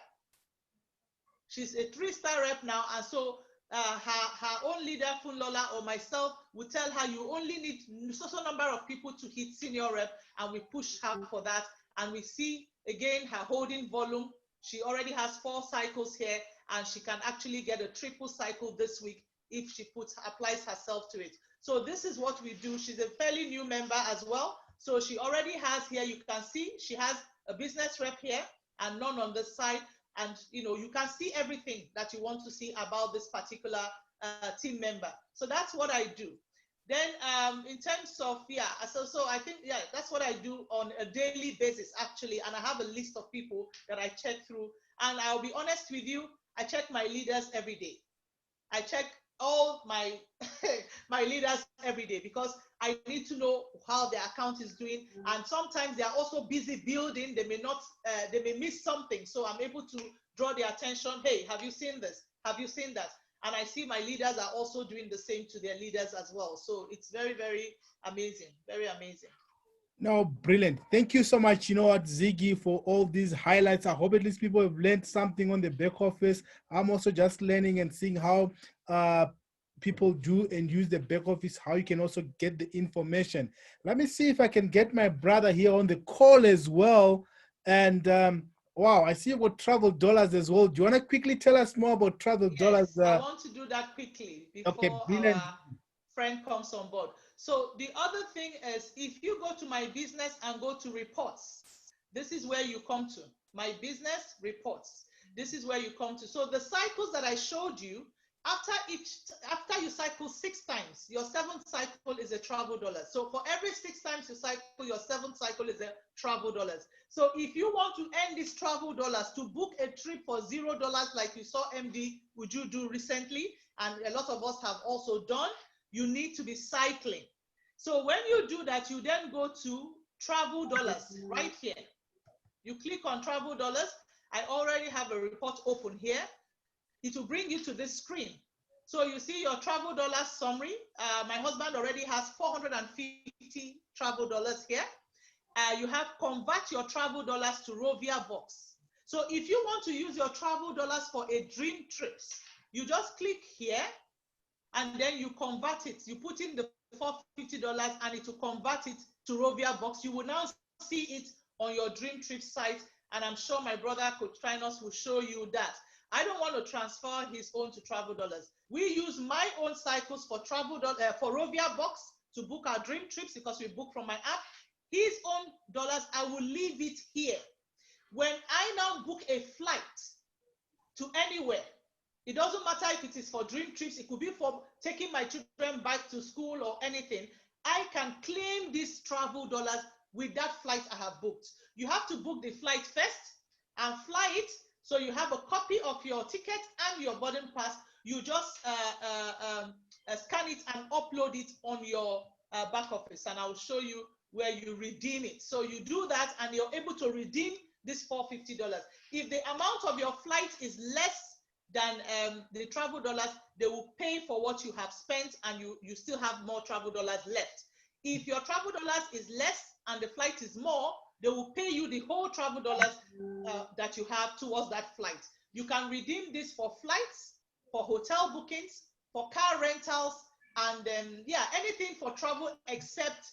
She's a 3-star rep now, and so her own leader, Funlola, or myself will tell her you only need a number of people to hit senior rep, and we push her for that. And we see again her holding volume. She already has 4 cycles here, and she can actually get a triple cycle this week if she applies herself to it. So this is what we do. She's a fairly new member as well. So she already has here, you can see she has a business rep here and none on this side. And you can see everything that you want to see about this particular team member. So that's what I do. Then in terms of, so I think, that's what I do on a daily basis, actually. And I have a list of people that I check through. And I'll be honest with you, I check my leaders every day. I check all my my leaders every day because I need to know how their account is doing. And sometimes they are also busy building. They may miss something. So I'm able to draw their attention. Hey, have you seen this? Have you seen that? And I see my leaders are also doing the same to their leaders as well. So it's very, very amazing. Very amazing. No, brilliant. Thank you so much, Ziggy, for all these highlights. I hope at least people have learned something on the back office. I'm also just learning and seeing how people do and use the back office, how you can also get the information. Let me see if I can get my brother here on the call as well. And wow, I see about Travel Dollars as well. Do you want to quickly tell us more about Travel Dollars? I want to do that quickly before our friend comes on board. So the other thing is, if you go to my business and go to reports, this is where you come to. My business reports. This is where you come to. So the cycles that I showed you, after you cycle 6 times, your 7th cycle is a travel dollar. So for every 6 times you cycle, your 7th cycle is a travel dollars. So if you want to earn these travel dollars to book a trip for $0, like you saw MD Uju do recently, and a lot of us have also done, you need to be cycling. So when you do that, you then go to travel dollars right here. You click on travel dollars. I already have a report open here. It will bring you to this screen. So you see your travel dollars summary. My husband already has 450 travel dollars here. You have convert your travel dollars to Rovia Box. So if you want to use your travel dollars for a dream trips, you just click here and then you convert it. You put in the $450 and it will convert it to Rovia Box, you will now see it on your Dream Trip site, and I'm sure my brother Coach Trinos will show you that. I don't want to transfer his own to Travel Dollars. We use my own cycles for for Rovia Box to book our Dream Trips because we book from my app. His own dollars, I will leave it here. When I now book a flight to anywhere, it doesn't matter if it is for Dream Trips, it could be for taking my children back to school or anything, I can claim these Travel Dollars with that flight I have booked. You have to book the flight first and fly it, so you have a copy of your ticket and your boarding pass. You just scan it and upload it on your back office, and I'll show you where you redeem it. So you do that and you're able to redeem this $450. If the amount of your flight is less than the Travel Dollars, they will pay for what you have spent, and you still have more Travel Dollars left. If your Travel Dollars is less and the flight is more, they will pay you the whole Travel Dollars that you have towards that flight. You can redeem this for flights, for hotel bookings, for car rentals, and yeah, anything for travel except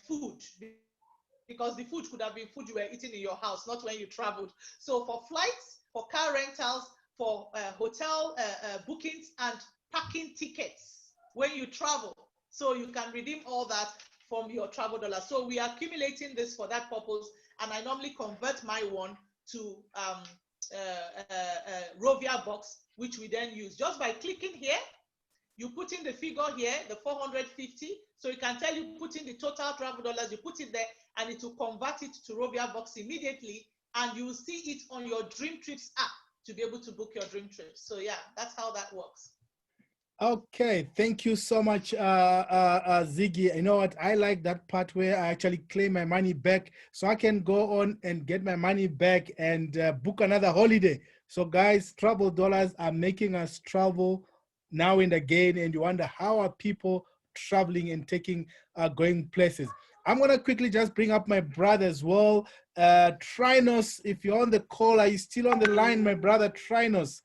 food, because the food could have been food you were eating in your house, not when you traveled. So for flights, for car rentals, for hotel bookings, and parking tickets when you travel. So you can redeem all that from your Travel Dollars. So we are accumulating this for that purpose, and I normally convert my one to Rovia Box, which we then use. Just by clicking here, you put in the figure here, the 450, so you can tell you put in the total Travel Dollars, you put it there, and it will convert it to Rovia Box immediately, and you will see it on your Dream Trips app to be able to book your Dream Trips. So yeah, that's how that works. Okay, thank you so much, Ziggy. You know what? I like that part where I actually claim my money back, so I can go on and get my money back and book another holiday. So guys, Travel Dollars are making us travel now and again, and you wonder how are people traveling and taking going places. I'm gonna quickly just bring up my brother as well. Trinos, if you're on the call, are you still on the line, my brother Trinos?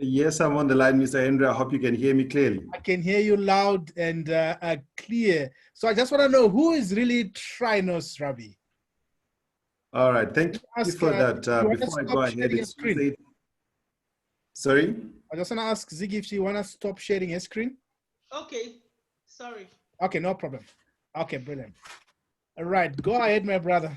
Yes, I'm on the line, Mr. Henry. I hope you can hear me clearly. I can hear you loud and clear. So I just want to know, who is really Trinos, Rabbi? All right, thank you for that. Before I go ahead, it's Tuesday. Sorry? I just want to ask Ziggy if she want to stop sharing her screen. Okay, sorry. Okay, no problem. Okay, brilliant. All right, go ahead, my brother.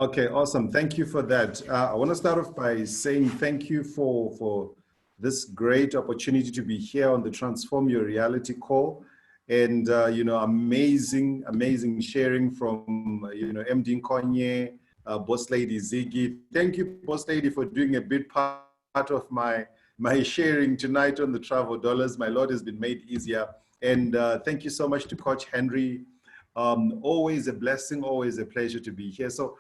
Okay, awesome. Thank you for that. I want to start off by saying thank you for this great opportunity to be here on the Transform Your Reality call. And, you know, amazing sharing from, you know, MD Nkonye, Boss Lady Ziggy. Thank you, Boss Lady, for doing a big part of my sharing tonight on the Travel Dollars. My Lord has been made easier. And thank you so much to Coach Henry. Always a blessing, always a pleasure to be here. So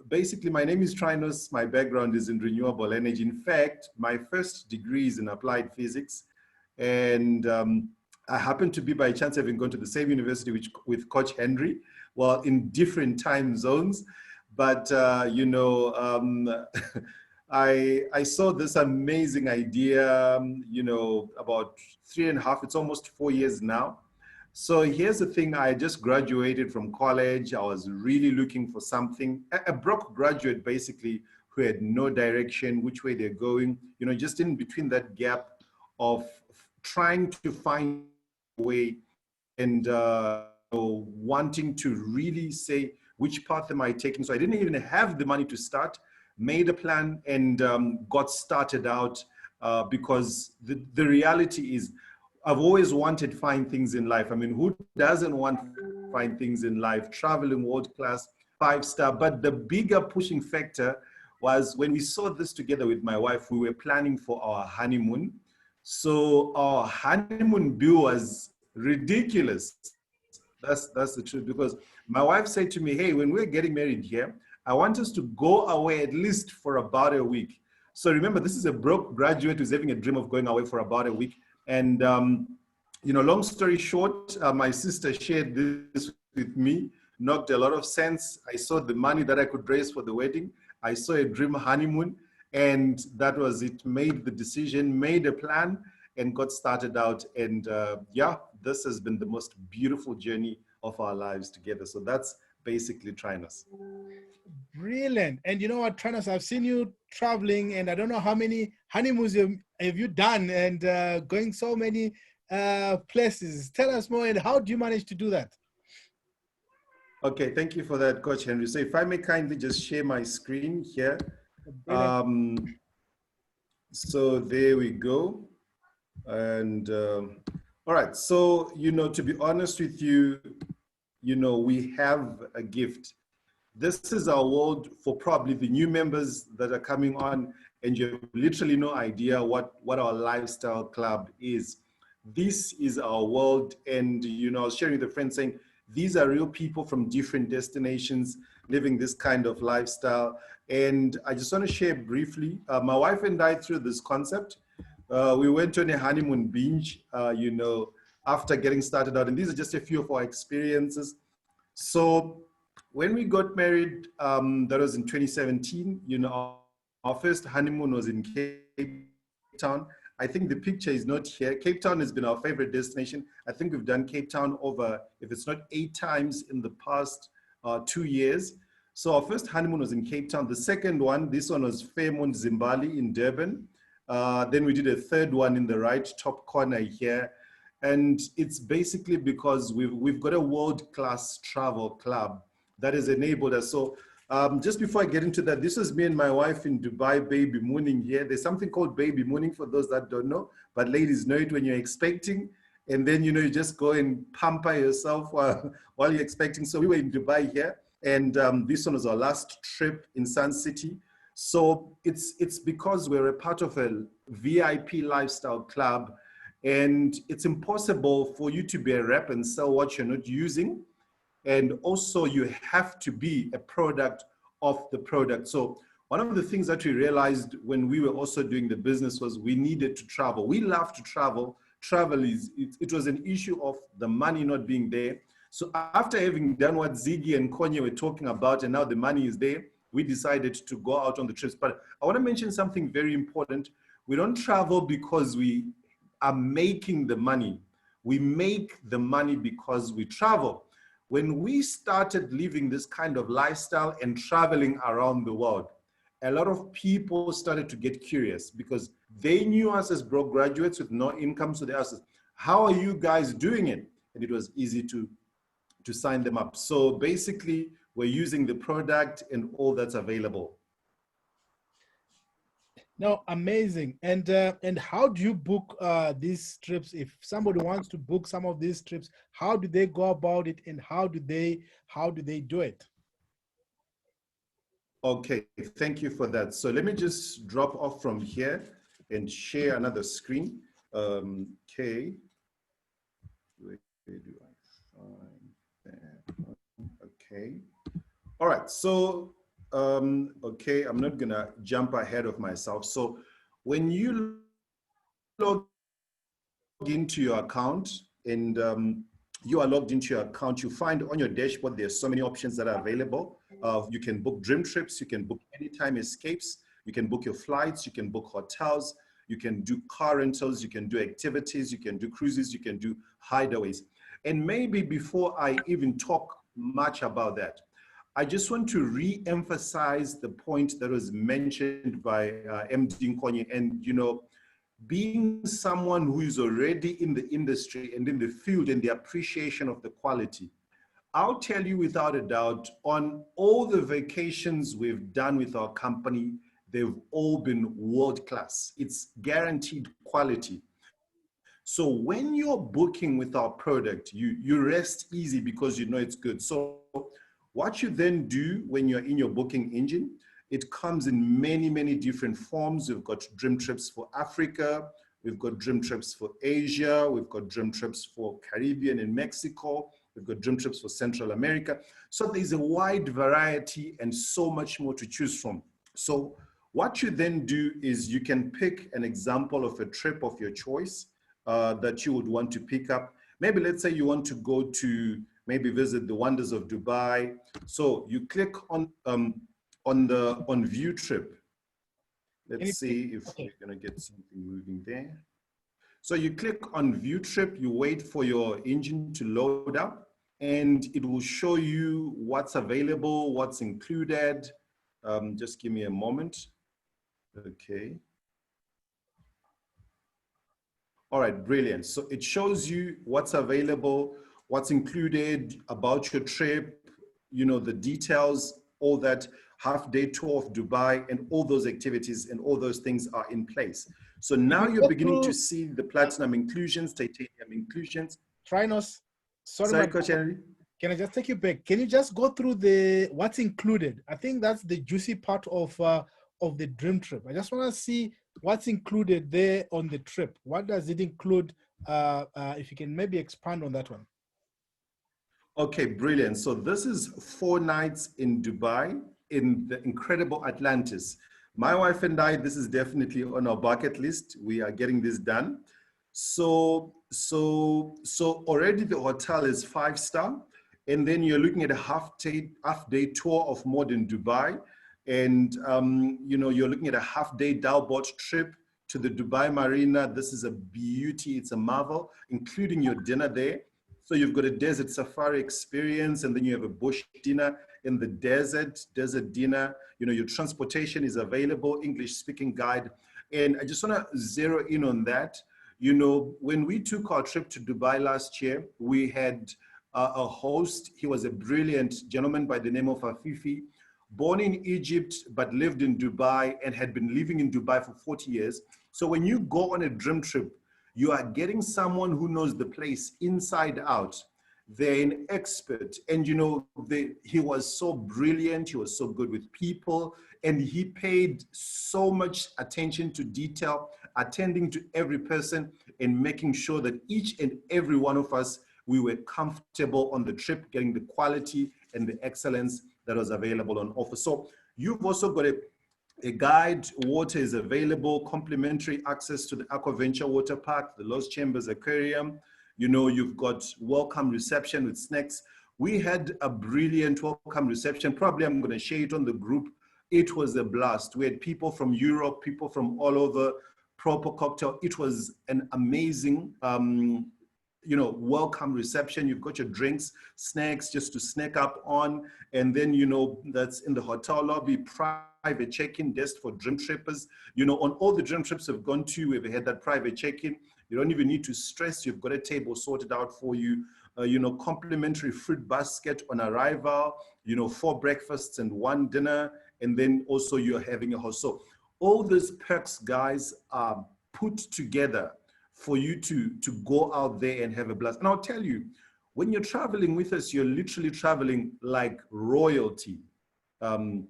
basically, my name is Trinos. My background is in renewable energy. In fact, my first degree is in applied physics. And I happen to be, by chance, having gone to the same university with Coach Henry, well, in different time zones. But, you know, I saw this amazing idea, you know, about 3.5, it's almost 4 years now. So here's the thing, I just graduated from college. I was really looking for something, a broke graduate basically, who had no direction, which way they're going, you know, just in between that gap of trying to find a way and wanting to really say, which path am I taking? So I didn't even have the money to start, made a plan and got started out because the reality is, I've always wanted fine things in life. I mean, who doesn't want fine things in life? Traveling world class, 5-star. But the bigger pushing factor was when we saw this together with my wife, we were planning for our honeymoon. So our honeymoon bill was ridiculous. That's the truth, because my wife said to me, hey, when we're getting married here, I want us to go away at least for about a week. So remember, this is a broke graduate who's having a dream of going away for about a week. And, you know, long story short, my sister shared this with me, knocked a lot of sense. I saw the money that I could raise for the wedding. I saw a dream honeymoon, and that was it. Made the decision, made a plan, and got started out. And yeah, this has been the most beautiful journey of our lives together. So that's basically Trinus. Brilliant. And you know what, Trinus, I've seen you traveling, and I don't know how many honeymoons have you done, and going so many places. Tell us more, and how do you manage to do that? Okay, thank you for that, Coach Henry. So if I may kindly just share my screen here. So there we go. And all right, so, you know, to be honest with you, you know, we have a gift. This is our world for probably the new members that are coming on, and you have literally no idea what our lifestyle club is. This is our world. And, you know, I was sharing with a friend saying, these are real people from different destinations living this kind of lifestyle. And I just want to share briefly, my wife and I, through this concept, we went on a honeymoon binge, you know, after getting started out. And these are just a few of our experiences. So when we got married, that was in 2017, you know, our first honeymoon was in Cape Town. I think the picture is not here. Cape Town has been our favorite destination. I think we've done Cape Town over, if it's not 8 times in the past 2 years. So our first honeymoon was in Cape Town. The second one, this one was Fairmont Zimbali in Durban. Then we did a third one in the right top corner here. And it's basically because we've got a world-class travel club that has enabled us. So just before I get into that, this was me and my wife in Dubai baby mooning here. There's something called baby mooning for those that don't know, but ladies know it when you're expecting. And then, you know, you just go and pamper yourself while you're expecting. So we were in Dubai here, and this one was our last trip in Sun City. So it's because we're a part of a VIP lifestyle club, and it's impossible for you to be a rep and sell what you're not using. And also you have to be a product of the product. So one of the things that we realized when we were also doing the business was we needed to travel. We love to travel. Travel it was an issue of the money not being there. So after having done what Ziggy and Konya were talking about, and now the money is there, we decided to go out on the trips. But I want to mention something very important. We don't travel because we are making the money. We make the money because we travel. When we started living this kind of lifestyle and traveling around the world, a lot of people started to get curious because they knew us as broke graduates with no income. So they asked us, how are you guys doing it? And it was easy to sign them up. So basically, we're using the product and all that's available. No, amazing. And how do you book these trips? If somebody wants to book some of these trips, how do they go about it, and how do they do it? Okay, thank you for that. So let me just drop off from here and share another screen. Okay, where do I find that? Okay, all right. So okay, I'm not gonna jump ahead of myself. So when you log into your account and you are logged into your account, you find on your dashboard there's so many options that are available. You can book dream trips, you can book anytime escapes, you can book your flights, you can book hotels, you can do car rentals, you can do activities, you can do cruises, you can do hideaways. And maybe before I even talk much about that, I just want to re-emphasize the point that was mentioned by MD Nkonye. And, you know, being someone who is already in the industry and in the field and the appreciation of the quality, I'll tell you without a doubt, on all the vacations we've done with our company, they've all been world-class. It's guaranteed quality. So when you're booking with our product, you rest easy because you know it's good. So what you then do when you're in your booking engine, it comes in many, many different forms. We've got dream trips for Africa. We've got dream trips for Asia. We've got dream trips for Caribbean and Mexico. We've got dream trips for Central America. So there's a wide variety and so much more to choose from. So what you then do is you can pick an example of a trip of your choice that you would want to pick up. Maybe let's say you want to go to maybe visit the wonders of Dubai. So you click on view trip. Let's see if we're gonna get something moving there. So you click on view trip, you wait for your engine to load up, and it will show you what's available, what's included. Just give me a moment. Okay. All right, brilliant. So it shows you what's available, what's included, about your trip, you know, the details, all that, half-day tour of Dubai, and all those activities and all those things are in place. So now you're beginning to see the platinum inclusions, titanium inclusions. Trinos, Sorry, Coach Henry. Can I just take you back? Can you just go through the what's included? I think that's the juicy part of the dream trip. I just want to see what's included there on the trip. What does it include? If you can maybe expand on that one. Okay, brilliant. So this is 4 nights in Dubai in the incredible Atlantis. My wife and I, this is definitely on our bucket list. We are getting this done. So already the hotel is 5-star, and then you're looking at a half-day tour of modern Dubai, and you know, you're looking at a half-day boat trip to the Dubai Marina. This is a beauty, it's a marvel, including your dinner there. So you've got a desert safari experience, and then you have a bush dinner in the desert dinner. You know, your transportation is available, English speaking guide. And I just want to zero in on that. You know, when we took our trip to Dubai last year, we had a host. He was a brilliant gentleman by the name of Afifi, born in Egypt, but lived in Dubai and had been living in Dubai for 40 years. So when you go on a dream trip, you are getting someone who knows the place inside out. They're an expert. And you know, he was so brilliant, he was so good with people, and he paid so much attention to detail, attending to every person and making sure that each and every one of us, we were comfortable on the trip, getting the quality and the excellence that was available on offer. So you've also got a guide, water is available, complimentary access to the Aquaventure Water Park, the Los Chambers Aquarium. You know, you've got welcome reception with snacks. We had a brilliant welcome reception. Probably I'm going to share it on the group. It was a blast. We had people from Europe, people from all over, proper cocktail. It was an amazing, you know, welcome reception. You've got your drinks, snacks just to snack up on. And then, you know, that's in the hotel lobby, private check-in desk for dream trippers. You know, on all the dream trips we've gone to, we've had that private check-in. You don't even need to stress. You've got a table sorted out for you. You know, complimentary fruit basket on arrival, you know, 4 breakfasts and 1 dinner. And then also you're having a host. So all these perks, guys, are put together for you to go out there and have a blast. And I'll tell you, when you're traveling with us, you're literally traveling like royalty. I don't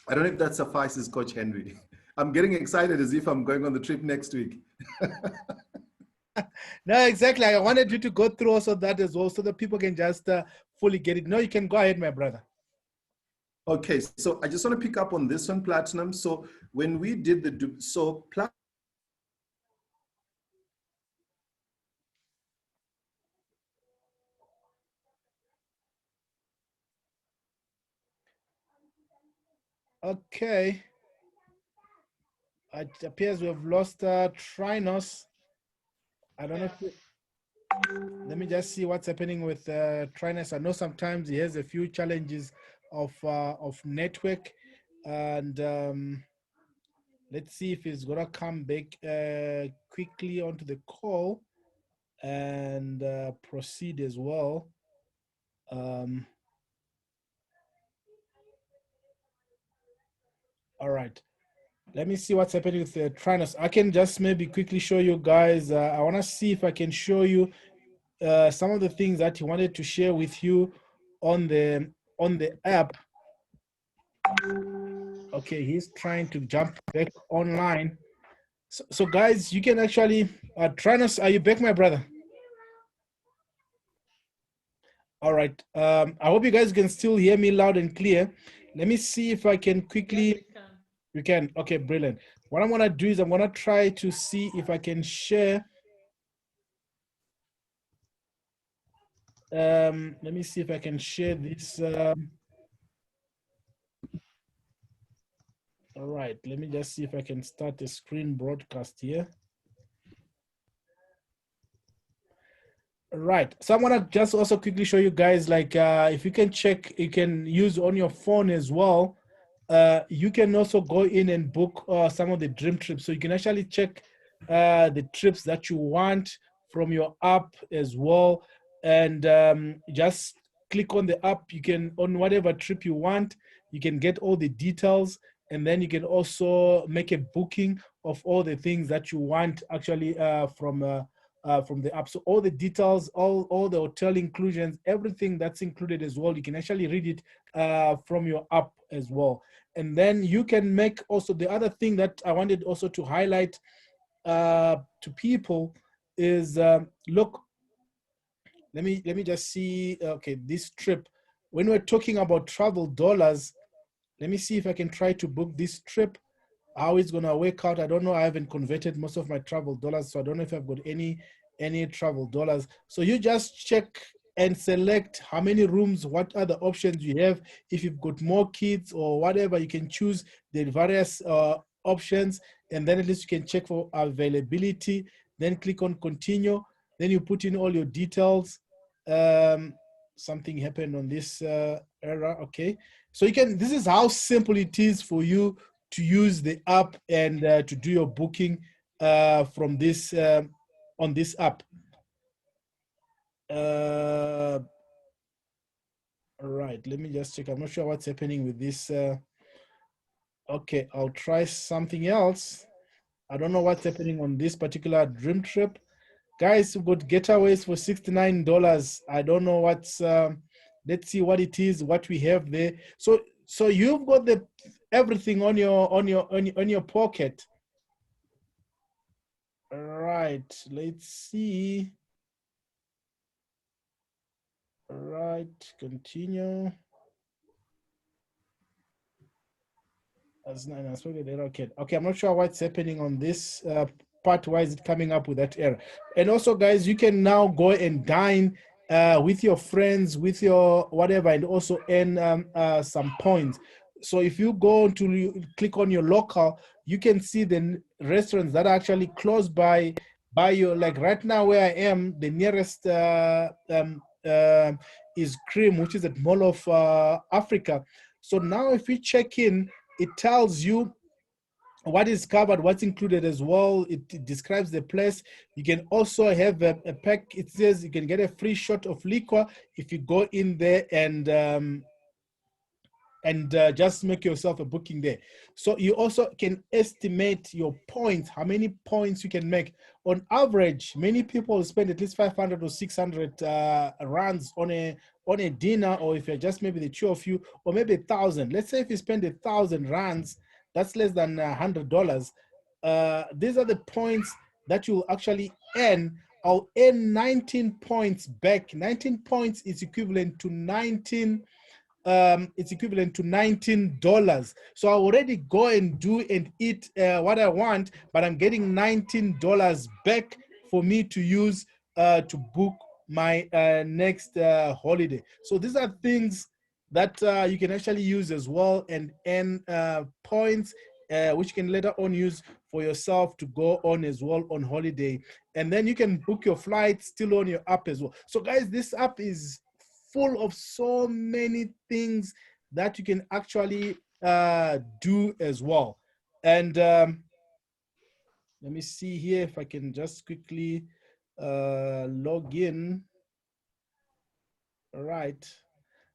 know if that suffices, Coach Henry. I'm getting excited as if I'm going on the trip next week. No, exactly. I wanted you to go through also that as well so that people can just fully get it. No, you can go ahead, my brother. Okay, so I just want to pick up on this one, Platinum. So when we did Okay. It appears we have lost Trinos. I don't know if let me just see what's happening with Trinos. I know sometimes he has a few challenges of network, and let's see if he's gonna come back quickly onto the call and proceed as well. All right. Let me see what's happening with Trinos. I can just maybe quickly show you guys. I want to see if I can show you some of the things that he wanted to share with you on the app. Okay, he's trying to jump back online. So guys, you can actually Trinos, are you back, my brother? All right. I hope you guys can still hear me loud and clear. Let me see if I can quickly. Yes, we can. You can. Okay, brilliant. What I'm gonna do is I'm gonna try to see if I can share. Let me see if I can share this. All right, let me just see if I can start a screen broadcast here. Right. So I'm gonna just also quickly show you guys, like if you can check, you can use on your phone as well. You can also go in and book some of the dream trips. So you can actually check the trips that you want from your app as well, and just click on the app. You can, on whatever trip you want, you can get all the details, and then you can also make a booking of all the things that you want actually from the app. So all the details, all the hotel inclusions, everything that's included as well, you can actually read it from your app as well. And then you can make also, the other thing that I wanted also to highlight to people is, look, let me just see, okay, this trip, when we're talking about travel dollars, let me see if I can try to book this trip, how it's gonna work out. I don't know. I haven't converted most of my travel dollars, so I don't know if I've got any travel dollars. So you just check and select how many rooms, what other options you have. If you've got more kids or whatever, you can choose the various options, and then at least you can check for availability. Then click on continue. Then you put in all your details. Something happened on this error. Okay, so you can. This is how simple it is for you to use the app and to do your booking from this on this app. All right, let me just check. I'm not sure what's happening with this. Okay, I'll try something else. I don't know what's happening on this particular dream trip. Guys, we've got getaways for $69. I don't know what's, let's see what it is, what we have there. So you've got the everything on your pocket. All right, let's see. All right, continue. That's not okay. Okay, I'm not sure what's happening on this part. Why is it coming up with that error? And also, guys, you can now go and dine with your friends, with your whatever, and also earn some points. So if you go to click on your local, you can see the restaurants that are actually close by your, like right now where I am, the nearest is Cream, which is at Mall of Africa. So now if you check in, it tells you what is covered, what's included as well. It describes the place. You can also have a pack. It says you can get a free shot of liquor if you go in there and just make yourself a booking there. So you also can estimate your points, how many points you can make. On average, many people spend at least 500 or 600 rands on a dinner, or if you're just maybe the two of you, or maybe 1,000. Let's say if you spend 1,000 rands, that's less than $100. These are the points that you'll actually earn. I'll earn 19 points back. 19 points is equivalent to it's equivalent to $19. So I already go and do and eat what I want, but I'm getting $19 back for me to use to book my next holiday. So these are things that you can actually use as well and earn points, which you can later on use for yourself to go on as well on holiday. And then you can book your flights still on your app as well. So guys, this app is full of so many things that you can actually do as well. And let me see here if I can just quickly log in. All right.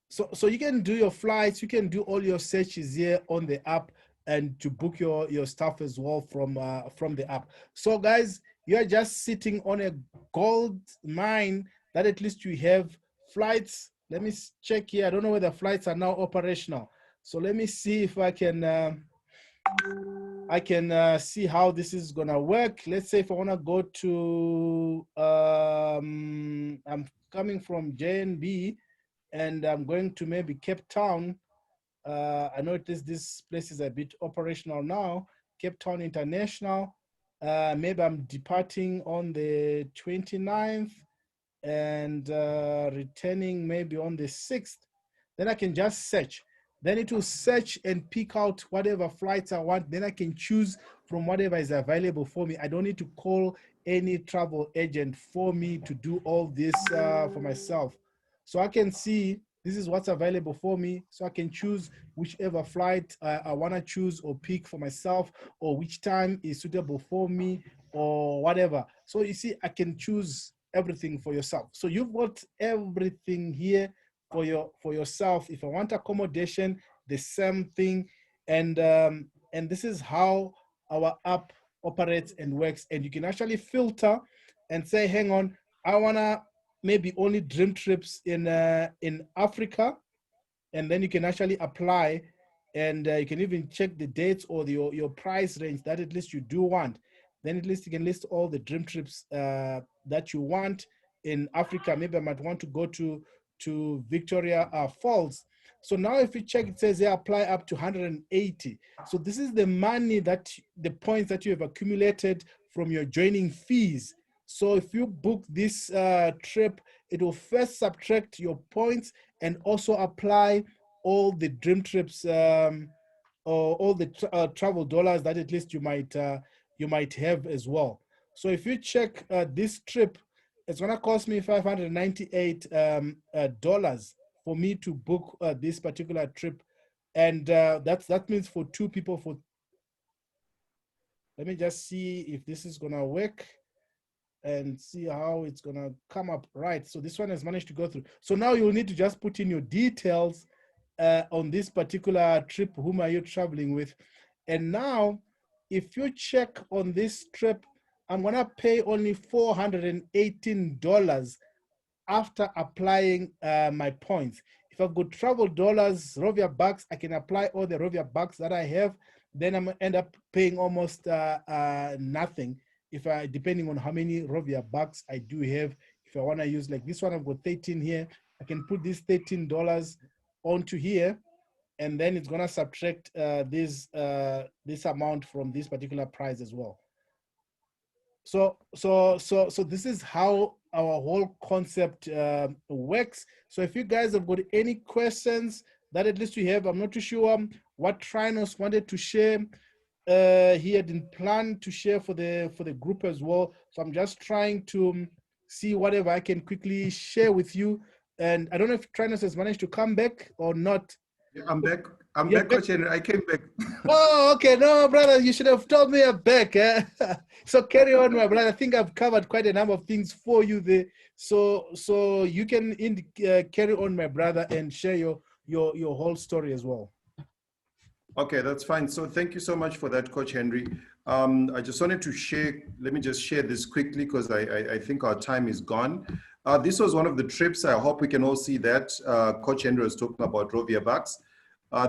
So you can do your flights, you can do all your searches here on the app, and to book your stuff as well from the app. So guys, you're just sitting on a gold mine that at least you have flights. Let me check here. I don't know whether flights are now operational. So let me see if I can see how this is gonna work. Let's say if I wanna go to, I'm coming from JNB and I'm going to maybe Cape Town. I noticed this place is a bit operational now, Cape Town International. Maybe I'm departing on the 29th and returning maybe on the 6th. Then I can just search. Then it will search and pick out whatever flights I want. Then I can choose from whatever is available for me. I don't need to call any travel agent for me to do all this for myself. So I can see this is what's available for me. So I can choose whichever flight I want to choose or pick for myself, or which time is suitable for me, or whatever. So you see, I can choose everything for yourself. So you've got everything here for yourself. If I want accommodation, the same thing. And this is how our app operates and works. And you can actually filter and say, hang on, I wanna maybe only dream trips in Africa, and then you can actually apply, and you can even check the dates or your price range that at least you do want. Then at least you can list all the dream trips that you want in Africa. Maybe I might want to go to Victoria Falls. So now if you check, it says they apply up to 180. So this is the money the points that you have accumulated from your joining fees. So if you book this trip, it will first subtract your points and also apply all the dream trips or all the travel dollars that at least you might have as well. So if you check this trip, it's gonna cost me $598 dollars for me to book this particular trip, and that means for two people. Let me just see if this is gonna work and see how it's gonna come up. Right, so this one has managed to go through. So now you'll need to just put in your details on this particular trip, whom are you traveling with. And now, if you check on this trip, I'm gonna pay only $418 after applying my points. If I've got travel dollars, Rovia bucks, I can apply all the Rovia bucks that I have. Then I'm gonna end up paying almost nothing, depending on how many Rovia bucks I do have. If I want to use like this one, I've got 13 here. I can put this $13 onto here, and then it's gonna subtract this amount from this particular price as well. So this is how our whole concept works. So if you guys have got any questions that at least you have, I'm not too sure what Trinos wanted to share. He didn't plan to share for the group as well. So I'm just trying to see whatever I can quickly share with you. And I don't know if Trinos has managed to come back or not. Yeah, I'm back. I'm back, Coach Henry. I came back. Oh, okay. No, brother, you should have told me I'm back. So carry on, my brother. I think I've covered quite a number of things for you there. So you can carry on, my brother, and share your whole story as well. Okay, that's fine. So thank you so much for that, Coach Henry. I just wanted to share, let me just share this quickly because I think our time is gone. This was one of the trips. I hope we can all see that. Coach Henry was talking about Rovia Bucks.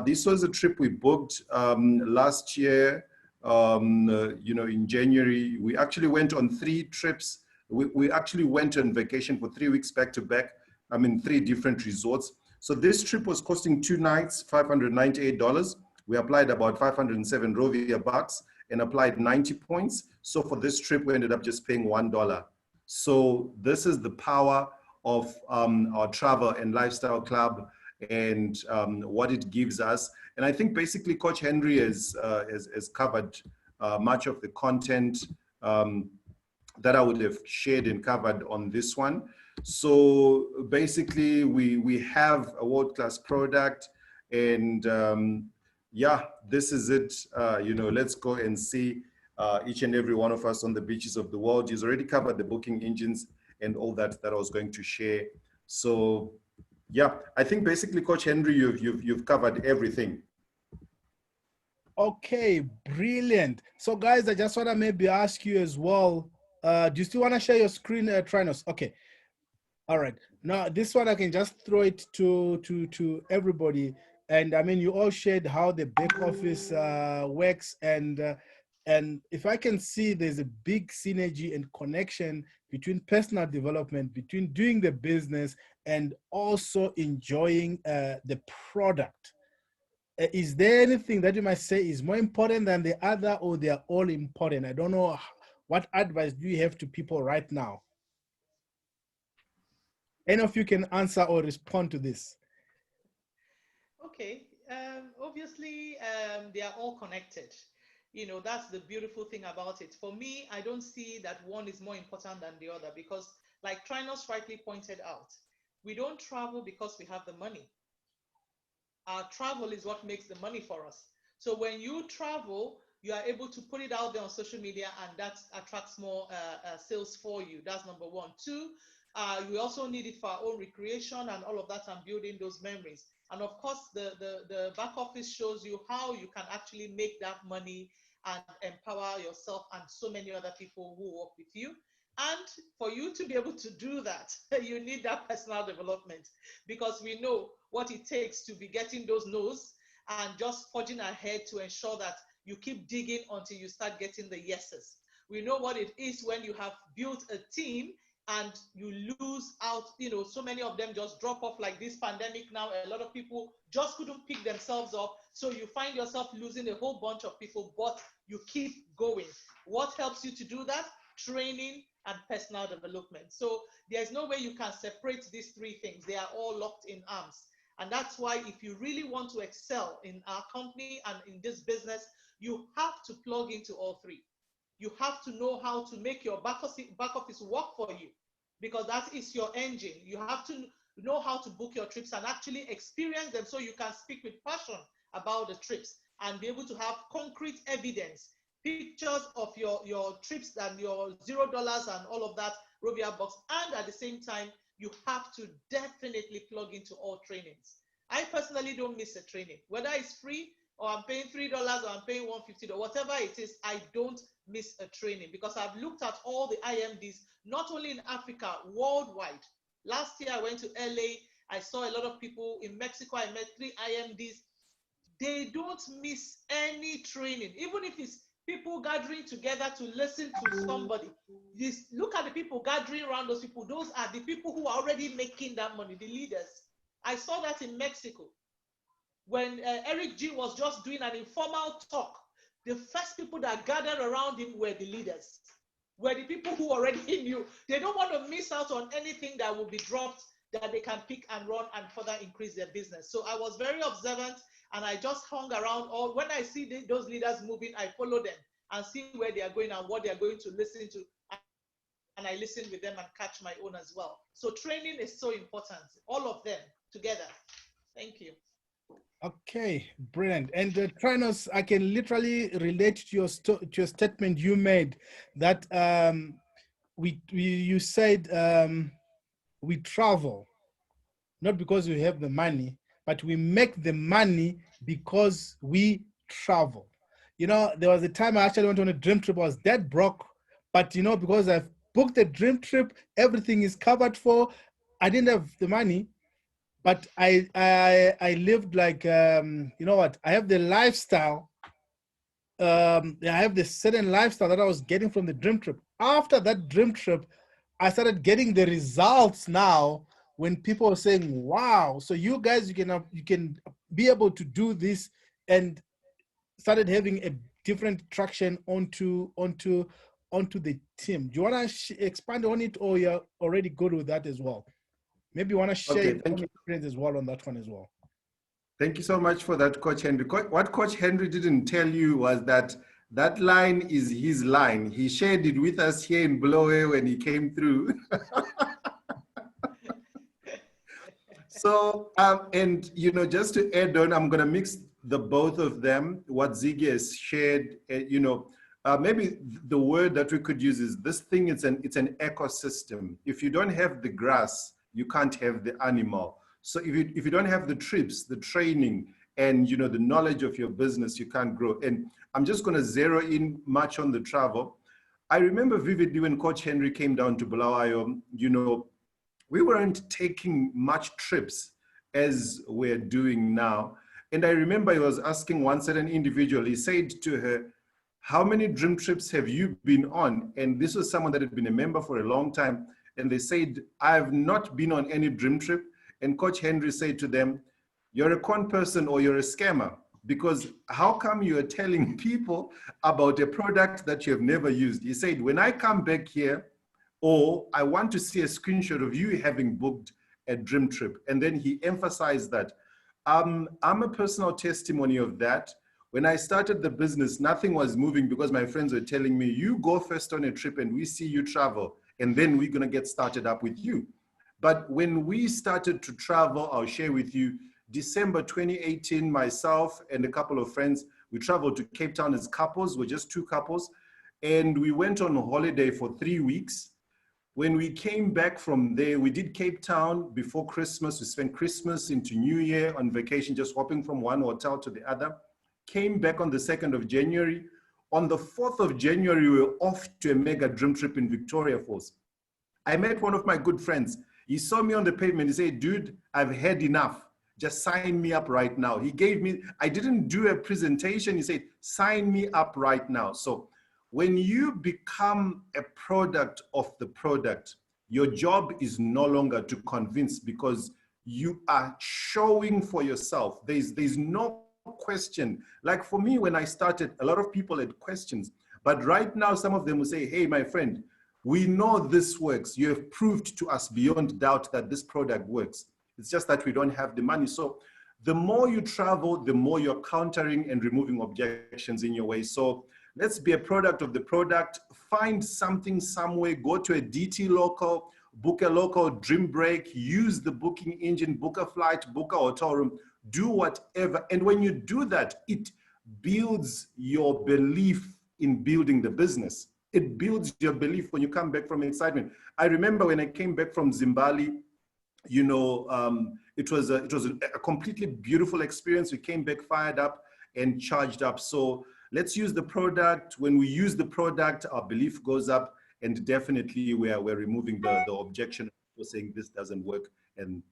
This was a trip we booked last year, in January. We actually went on 3 trips. We actually went on vacation for 3 weeks back to back. 3 different resorts. So this trip was costing 2 nights, $598. We applied about 507 Rovia bucks and applied 90 points. So for this trip, we ended up just paying $1. So this is the power of our travel and lifestyle club and what it gives us. And I think basically Coach Henry has covered much of the content that I would have shared and covered on this one. So basically we have a world-class product, and yeah, this is it. Let's go and see each and every one of us on the beaches of the world. He's already covered the booking engines and all that I was going to share. So yeah, I think basically, Coach Henry, you've covered everything. Okay, brilliant. So guys, I just want to maybe ask you as well, do you still want to share your screen, Trinos? Okay. All right. Now this one I can just throw it to everybody. And I mean, you all shared how the back office works, and if I can see there's a big synergy and connection between personal development, between doing the business and also enjoying the product. Is there anything that you might say is more important than the other, or they are all important? I don't know. What advice do you have to people right now? Any of you can answer or respond to this. Okay, obviously they are all connected. You know, that's the beautiful thing about it. For me, I don't see that one is more important than the other because, like Trinos rightly pointed out, we don't travel because we have the money. Our travel is what makes the money for us. So when you travel, you are able to put it out there on social media, and that attracts more sales for you. That's number one. Two, we also need it for our own recreation and all of that, and building those memories. And of course, the back office shows you how you can actually make that money and empower yourself and so many other people who work with you. And for you to be able to do that, you need that personal development, because we know what it takes to be getting those no's and just forging ahead to ensure that you keep digging until you start getting the yeses. We know what it is when you have built a team and you lose out, you know, so many of them just drop off like this pandemic now. A lot of people just couldn't pick themselves up. So you find yourself losing a whole bunch of people, but you keep going. What helps you to do that? Training and personal development. So there's no way you can separate these three things. They are all locked in arms. And that's why if you really want to excel in our company and in this business, you have to plug into all three. You have to know how to make your back office work for you, because that is your engine. You have to know how to book your trips and actually experience them so you can speak with passion about the trips and be able to have concrete evidence, pictures of your trips and your $0 and all of that, Rovia Box. And at the same time, you have to definitely plug into all trainings. I personally don't miss a training, whether it's free or I'm paying $3 or I'm paying $150 or whatever it is. I don't miss a training because I've looked at all the IMDs, not only in Africa, worldwide. Last year I went to LA. I saw a lot of people in Mexico. I met 3 IMDs. They don't miss any training, even if it's people gathering together to listen to somebody. Look at the people gathering around those people. Those are the people who are already making that money, the leaders. I saw that in Mexico. When Eric G was just doing an informal talk, the first people that gathered around him were the leaders, were the people who already knew. They don't want to miss out on anything that will be dropped that they can pick and run and further increase their business. So I was very observant, and I just hung around. Or when I see those leaders moving, I follow them and see where they are going and what they are going to listen to. And I listen with them and catch my own as well. So training is so important, all of them together. Thank you. Okay, brilliant. And Trinos, I can literally relate to your statement you made that you said we travel not because we have the money, but we make the money because we travel. You know, there was a time I actually went on a dream trip. I was dead broke, but you know, because I've booked a dream trip, everything is covered for. I didn't have the money, but I lived like, you know what, I have the lifestyle. I have the certain lifestyle that I was getting from the dream trip. After that dream trip, I started getting the results now when people are saying, wow, so you guys, you can be able to do this, and started having a different traction onto the team. Do you want to expand on it, or you're already good with that as well? Maybe you want to share your experience as well on that one as well. Thank you so much for that, Coach Henry. What Coach Henry didn't tell you was that that line is his line. He shared it with us here in Bulawayo when he came through. So, and you know, just to add on, I'm going to mix the both of them. What Ziggy has shared, you know, maybe the word that we could use is this thing. It's an ecosystem. If you don't have the grass, you can't have the animal. So if you don't have the trips, the training, and you know the knowledge of your business, you can't grow. And I'm just going to zero in much on the travel. I remember vividly when Coach Henry came down to Bulawayo, you know, we weren't taking much trips as we're doing now. And I remember he was asking one certain individual, he said to her, how many dream trips have you been on? And this was someone that had been a member for a long time. And they said, I have not been on any dream trip. And Coach Henry said to them, you're a con person or you're a scammer, because how come you're telling people about a product that you have never used? He said, when I come back here, or I want to see a screenshot of you having booked a dream trip. And then he emphasized that. I'm a personal testimony of that. When I started the business, nothing was moving because my friends were telling me, you go first on a trip and we see you travel, and then we're going to get started up with you. But when we started to travel, I'll share with you, December 2018, myself and a couple of friends, we traveled to Cape Town as couples. We're just two couples. And we went on a holiday for 3 weeks. When we came back from there, we did Cape Town before Christmas. We spent Christmas into New Year on vacation, just hopping from one hotel to the other. Came back on the 2nd of January. On the 4th of January, we were off to a mega dream trip in Victoria Falls. I met one of my good friends. He saw me on the pavement. He said, dude, I've had enough. Just sign me up right now. He gave me, I didn't do a presentation. He said, sign me up right now. So when you become a product of the product, your job is no longer to convince because you are showing for yourself. There's no question. Like for me, when I started, a lot of people had questions, but right now, some of them will say, hey, my friend, we know this works. You have proved to us beyond doubt that this product works. It's just that we don't have the money. So the more you travel, the more you're countering and removing objections in your way. So let's be a product of the product. Find something somewhere, go to a DT local, book a local dream break, use the booking engine, book a flight, book a hotel room, do whatever. And when you do that, it builds your belief in building the business. It builds your belief when you come back from excitement. I remember when I came back from Zimbabwe, you know, it was a completely beautiful experience. We came back fired up and charged up. So let's use the product. When we use the product, our belief goes up, and definitely we're removing the objection for saying this doesn't work and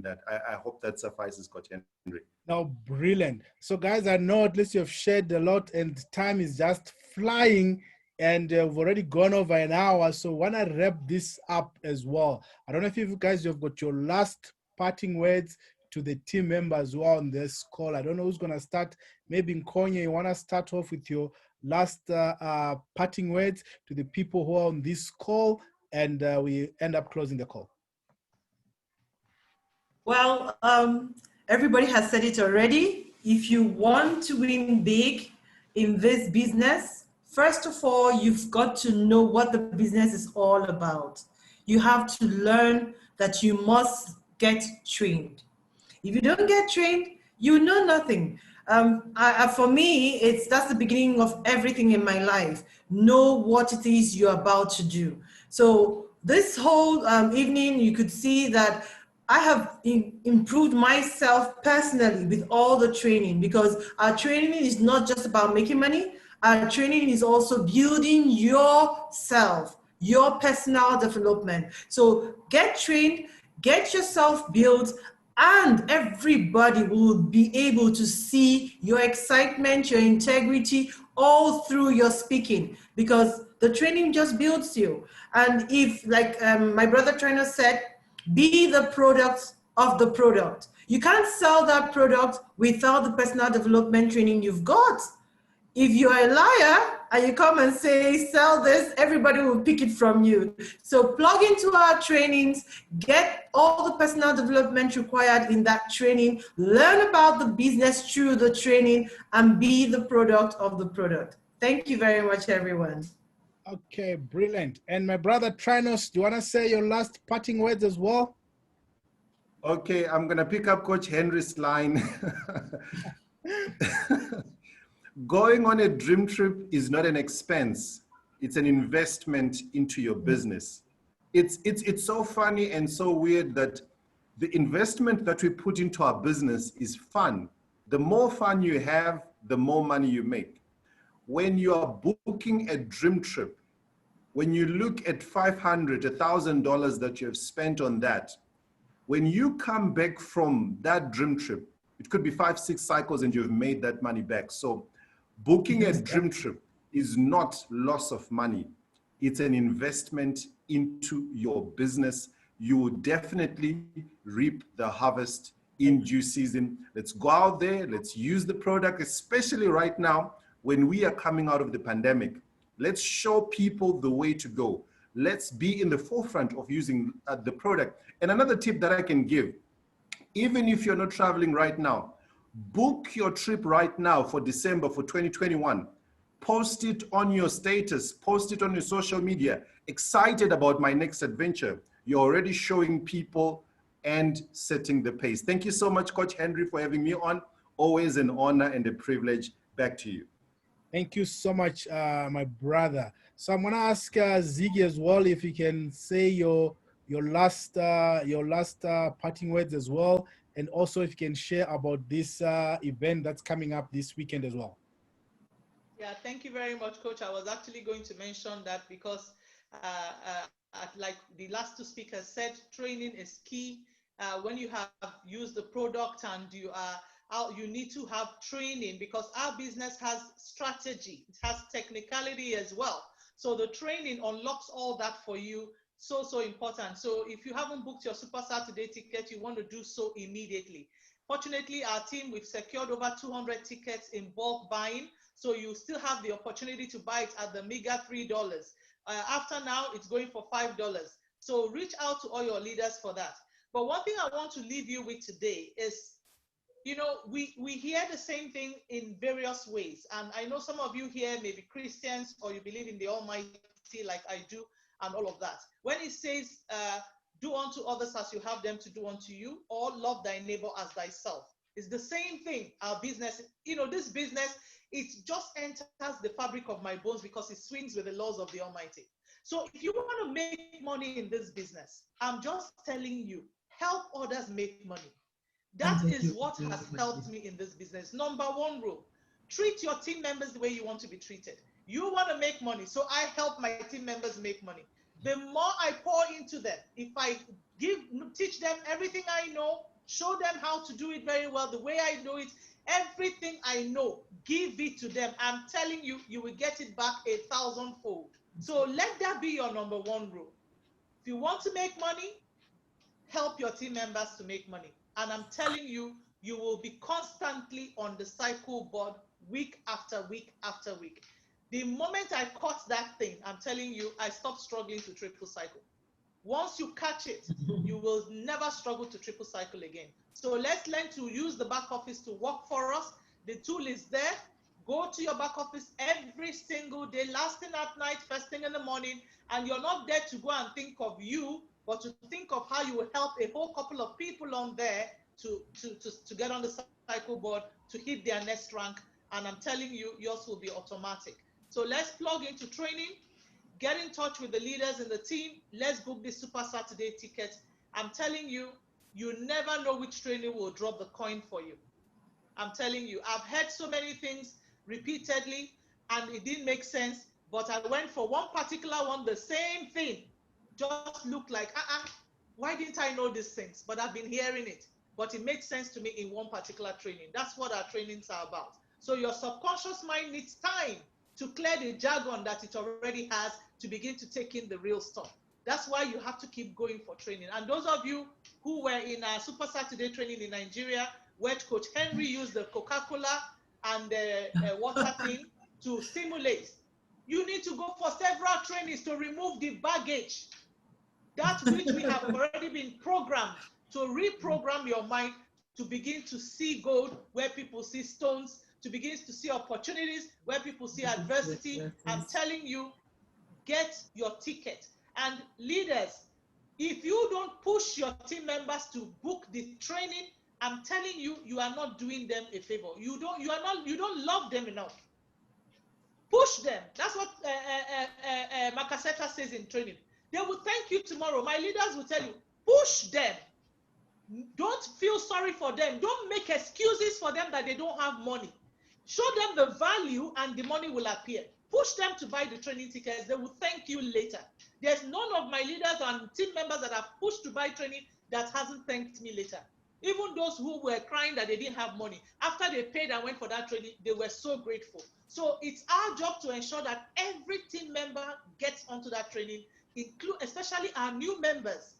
that. I hope that suffices, Coach Henry. No, brilliant. So guys, I know at least you've shared a lot and time is just flying, and we've already gone over an hour. So I want to wrap this up as well. I don't know if you guys have got your last parting words to the team members who are on this call. I don't know who's going to start. Maybe Nkonya, you want to start off with your last parting words to the people who are on this call, and we end up closing the call. Well, everybody has said it already. If you want to win big in this business, first of all, you've got to know what the business is all about. You have to learn that you must get trained. If you don't get trained, you know nothing. For me, that's the beginning of everything in my life. Know what it is you're about to do. So this whole evening, you could see that I have improved myself personally with all the training, because our training is not just about making money. Our training is also building yourself, your personal development. So get trained, get yourself built, and everybody will be able to see your excitement, your integrity, all through your speaking, because the training just builds you. And if, like my brother trainer said, be the product of the product. You can't sell that product without the personal development training you've got. If you're a liar and you come and say, sell this, everybody will pick it from you. So plug into our trainings, get all the personal development required in that training, learn about the business through the training, and be the product of the product. Thank you very much, everyone. Okay, brilliant. And my brother Trinos, do you want to say your last parting words as well? Okay, I'm going to pick up Coach Henry's line. Going on a dream trip is not an expense. It's an investment into your business. It's so funny and so weird that the investment that we put into our business is fun. The more fun you have, the more money you make. When you are booking a dream trip, when you look at $500, $1,000 that you have spent on that, when you come back from that dream trip, it could be 5, 6 cycles and you've made that money back. So booking a dream trip is not loss of money. It's an investment into your business. You will definitely reap the harvest in due season. Let's go out there. Let's use the product, especially right now when we are coming out of the pandemic. Let's show people the way to go. Let's be in the forefront of using the product. And another tip that I can give, even if you're not traveling right now, Book your trip right now for December for 2021. Post it on your status, post it on your social media. Excited about my next adventure. You're already showing people and setting the pace. Thank you so much, Coach Henry, for having me on. Always an honor and a privilege. Back to you. Thank you so much, my brother. So I'm gonna ask Ziggy as well if you can say your last parting words as well, and also if you can share about this event that's coming up this weekend as well. Yeah, thank you very much, Coach. I was actually going to mention that because like the last two speakers said, training is key. When you have used the product and you are out, you need to have training because our business has strategy, it has technicality as well. So the training unlocks all that for you. So important. So if you haven't booked your Super Saturday ticket, you want to do so immediately. Fortunately, our team, we've secured over 200 tickets in bulk buying. So you still have the opportunity to buy it at the mega $3. After now, it's going for $5. So reach out to all your leaders for that. But one thing I want to leave you with today is, you know, we hear the same thing in various ways. And I know some of you here may be Christians or you believe in the Almighty like I do and all of that. When it says, do unto others as you have them to do unto you, or love thy neighbor as thyself. It's the same thing. Our business, you know, this business, it just enters the fabric of my bones because it swings with the laws of the Almighty. So if you want to make money in this business, I'm just telling you, help others make money. That is what has helped me in this business. Number one rule, treat your team members the way you want to be treated. You want to make money, so I help my team members make money. The more I pour into them, if I teach them everything I know, show them how to do it very well, the way I do it, everything I know, give it to them. I'm telling you, you will get it back 1,000-fold. So let that be your number one rule. If you want to make money, help your team members to make money. And I'm telling you, you will be constantly on the cycle board week after week after week. The moment I caught that thing, I'm telling you, I stopped struggling to triple cycle. Once you catch it, you will never struggle to triple cycle again. So let's learn to use the back office to work for us. The tool is there. Go to your back office every single day, last thing at night, first thing in the morning, and you're not there to go and think of you, but to think of how you will help a whole couple of people on there to get on the cycle board, to hit their next rank. And I'm telling you, yours will be automatic. So let's plug into training, get in touch with the leaders in the team. Let's book this Super Saturday ticket. I'm telling you, you never know which training will drop the coin for you. I'm telling you, I've heard so many things repeatedly and it didn't make sense, but I went for one particular one, the same thing just looked like, why didn't I know these things? But I've been hearing it, but it made sense to me in one particular training. That's what our trainings are about. So your subconscious mind needs time to clear the jargon that it already has to begin to take in the real stuff. That's why you have to keep going for training. And those of you who were in our Super Saturday training in Nigeria, where Coach Henry used the Coca-Cola and the water thing to stimulate, you need to go for several trainings to remove the baggage, that which we have already been programmed, to reprogram your mind to begin to see gold where people see stones, to begin to see opportunities where people see adversity. I'm telling you, get your ticket. And leaders, if you don't push your team members to book the training, I'm telling you, you are not doing them a favor. You don't love them enough. Push them. That's what Makaseta says in training. They will thank you tomorrow. My leaders will tell you, push them. Don't feel sorry for them. Don't make excuses for them that they don't have money. Show them the value and the money will appear. Push them to buy the training tickets. They will thank you later. There's none of my leaders and team members that have pushed to buy training that hasn't thanked me later. Even those who were crying that they didn't have money, after they paid and went for that training, they were so grateful. So it's our job to ensure that every team member gets onto that training, especially our new members.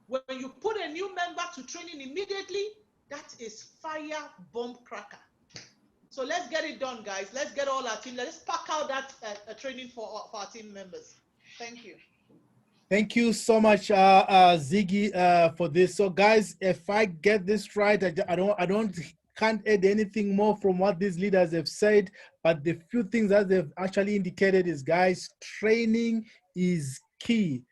When you put a new member to training immediately, that is fire bomb cracker. So let's get it done, guys. Let's get all our team. Let's pack out that training for our team members. Thank you. Thank you so much, Ziggy, for this. So, guys, if I get this right, I don't can't add anything more from what these leaders have said, but the few things that they've actually indicated is, guys, training is key.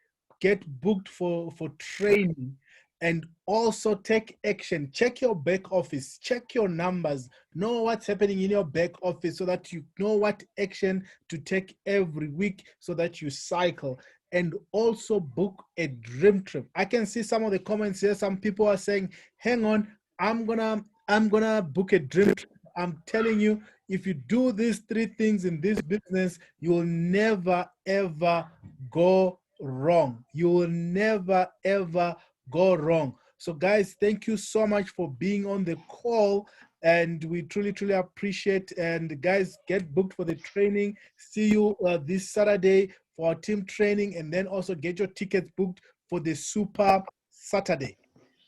Get booked for training, and also take action. Check your back office, check your numbers, know what's happening in your back office so that you know what action to take every week so that you cycle. And also book a dream trip. I can see some of the comments here. Some people are saying, hang on, I'm gonna book a dream trip. I'm telling you, if you do these 3 things in this business, you will never ever go wrong. You will never ever go wrong. So guys, thank you so much for being on the call, and we truly appreciate. And guys, get booked for the training. See you this Saturday for our team training, and then also get your tickets booked for the Super Saturday.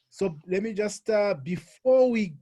So let me just, before we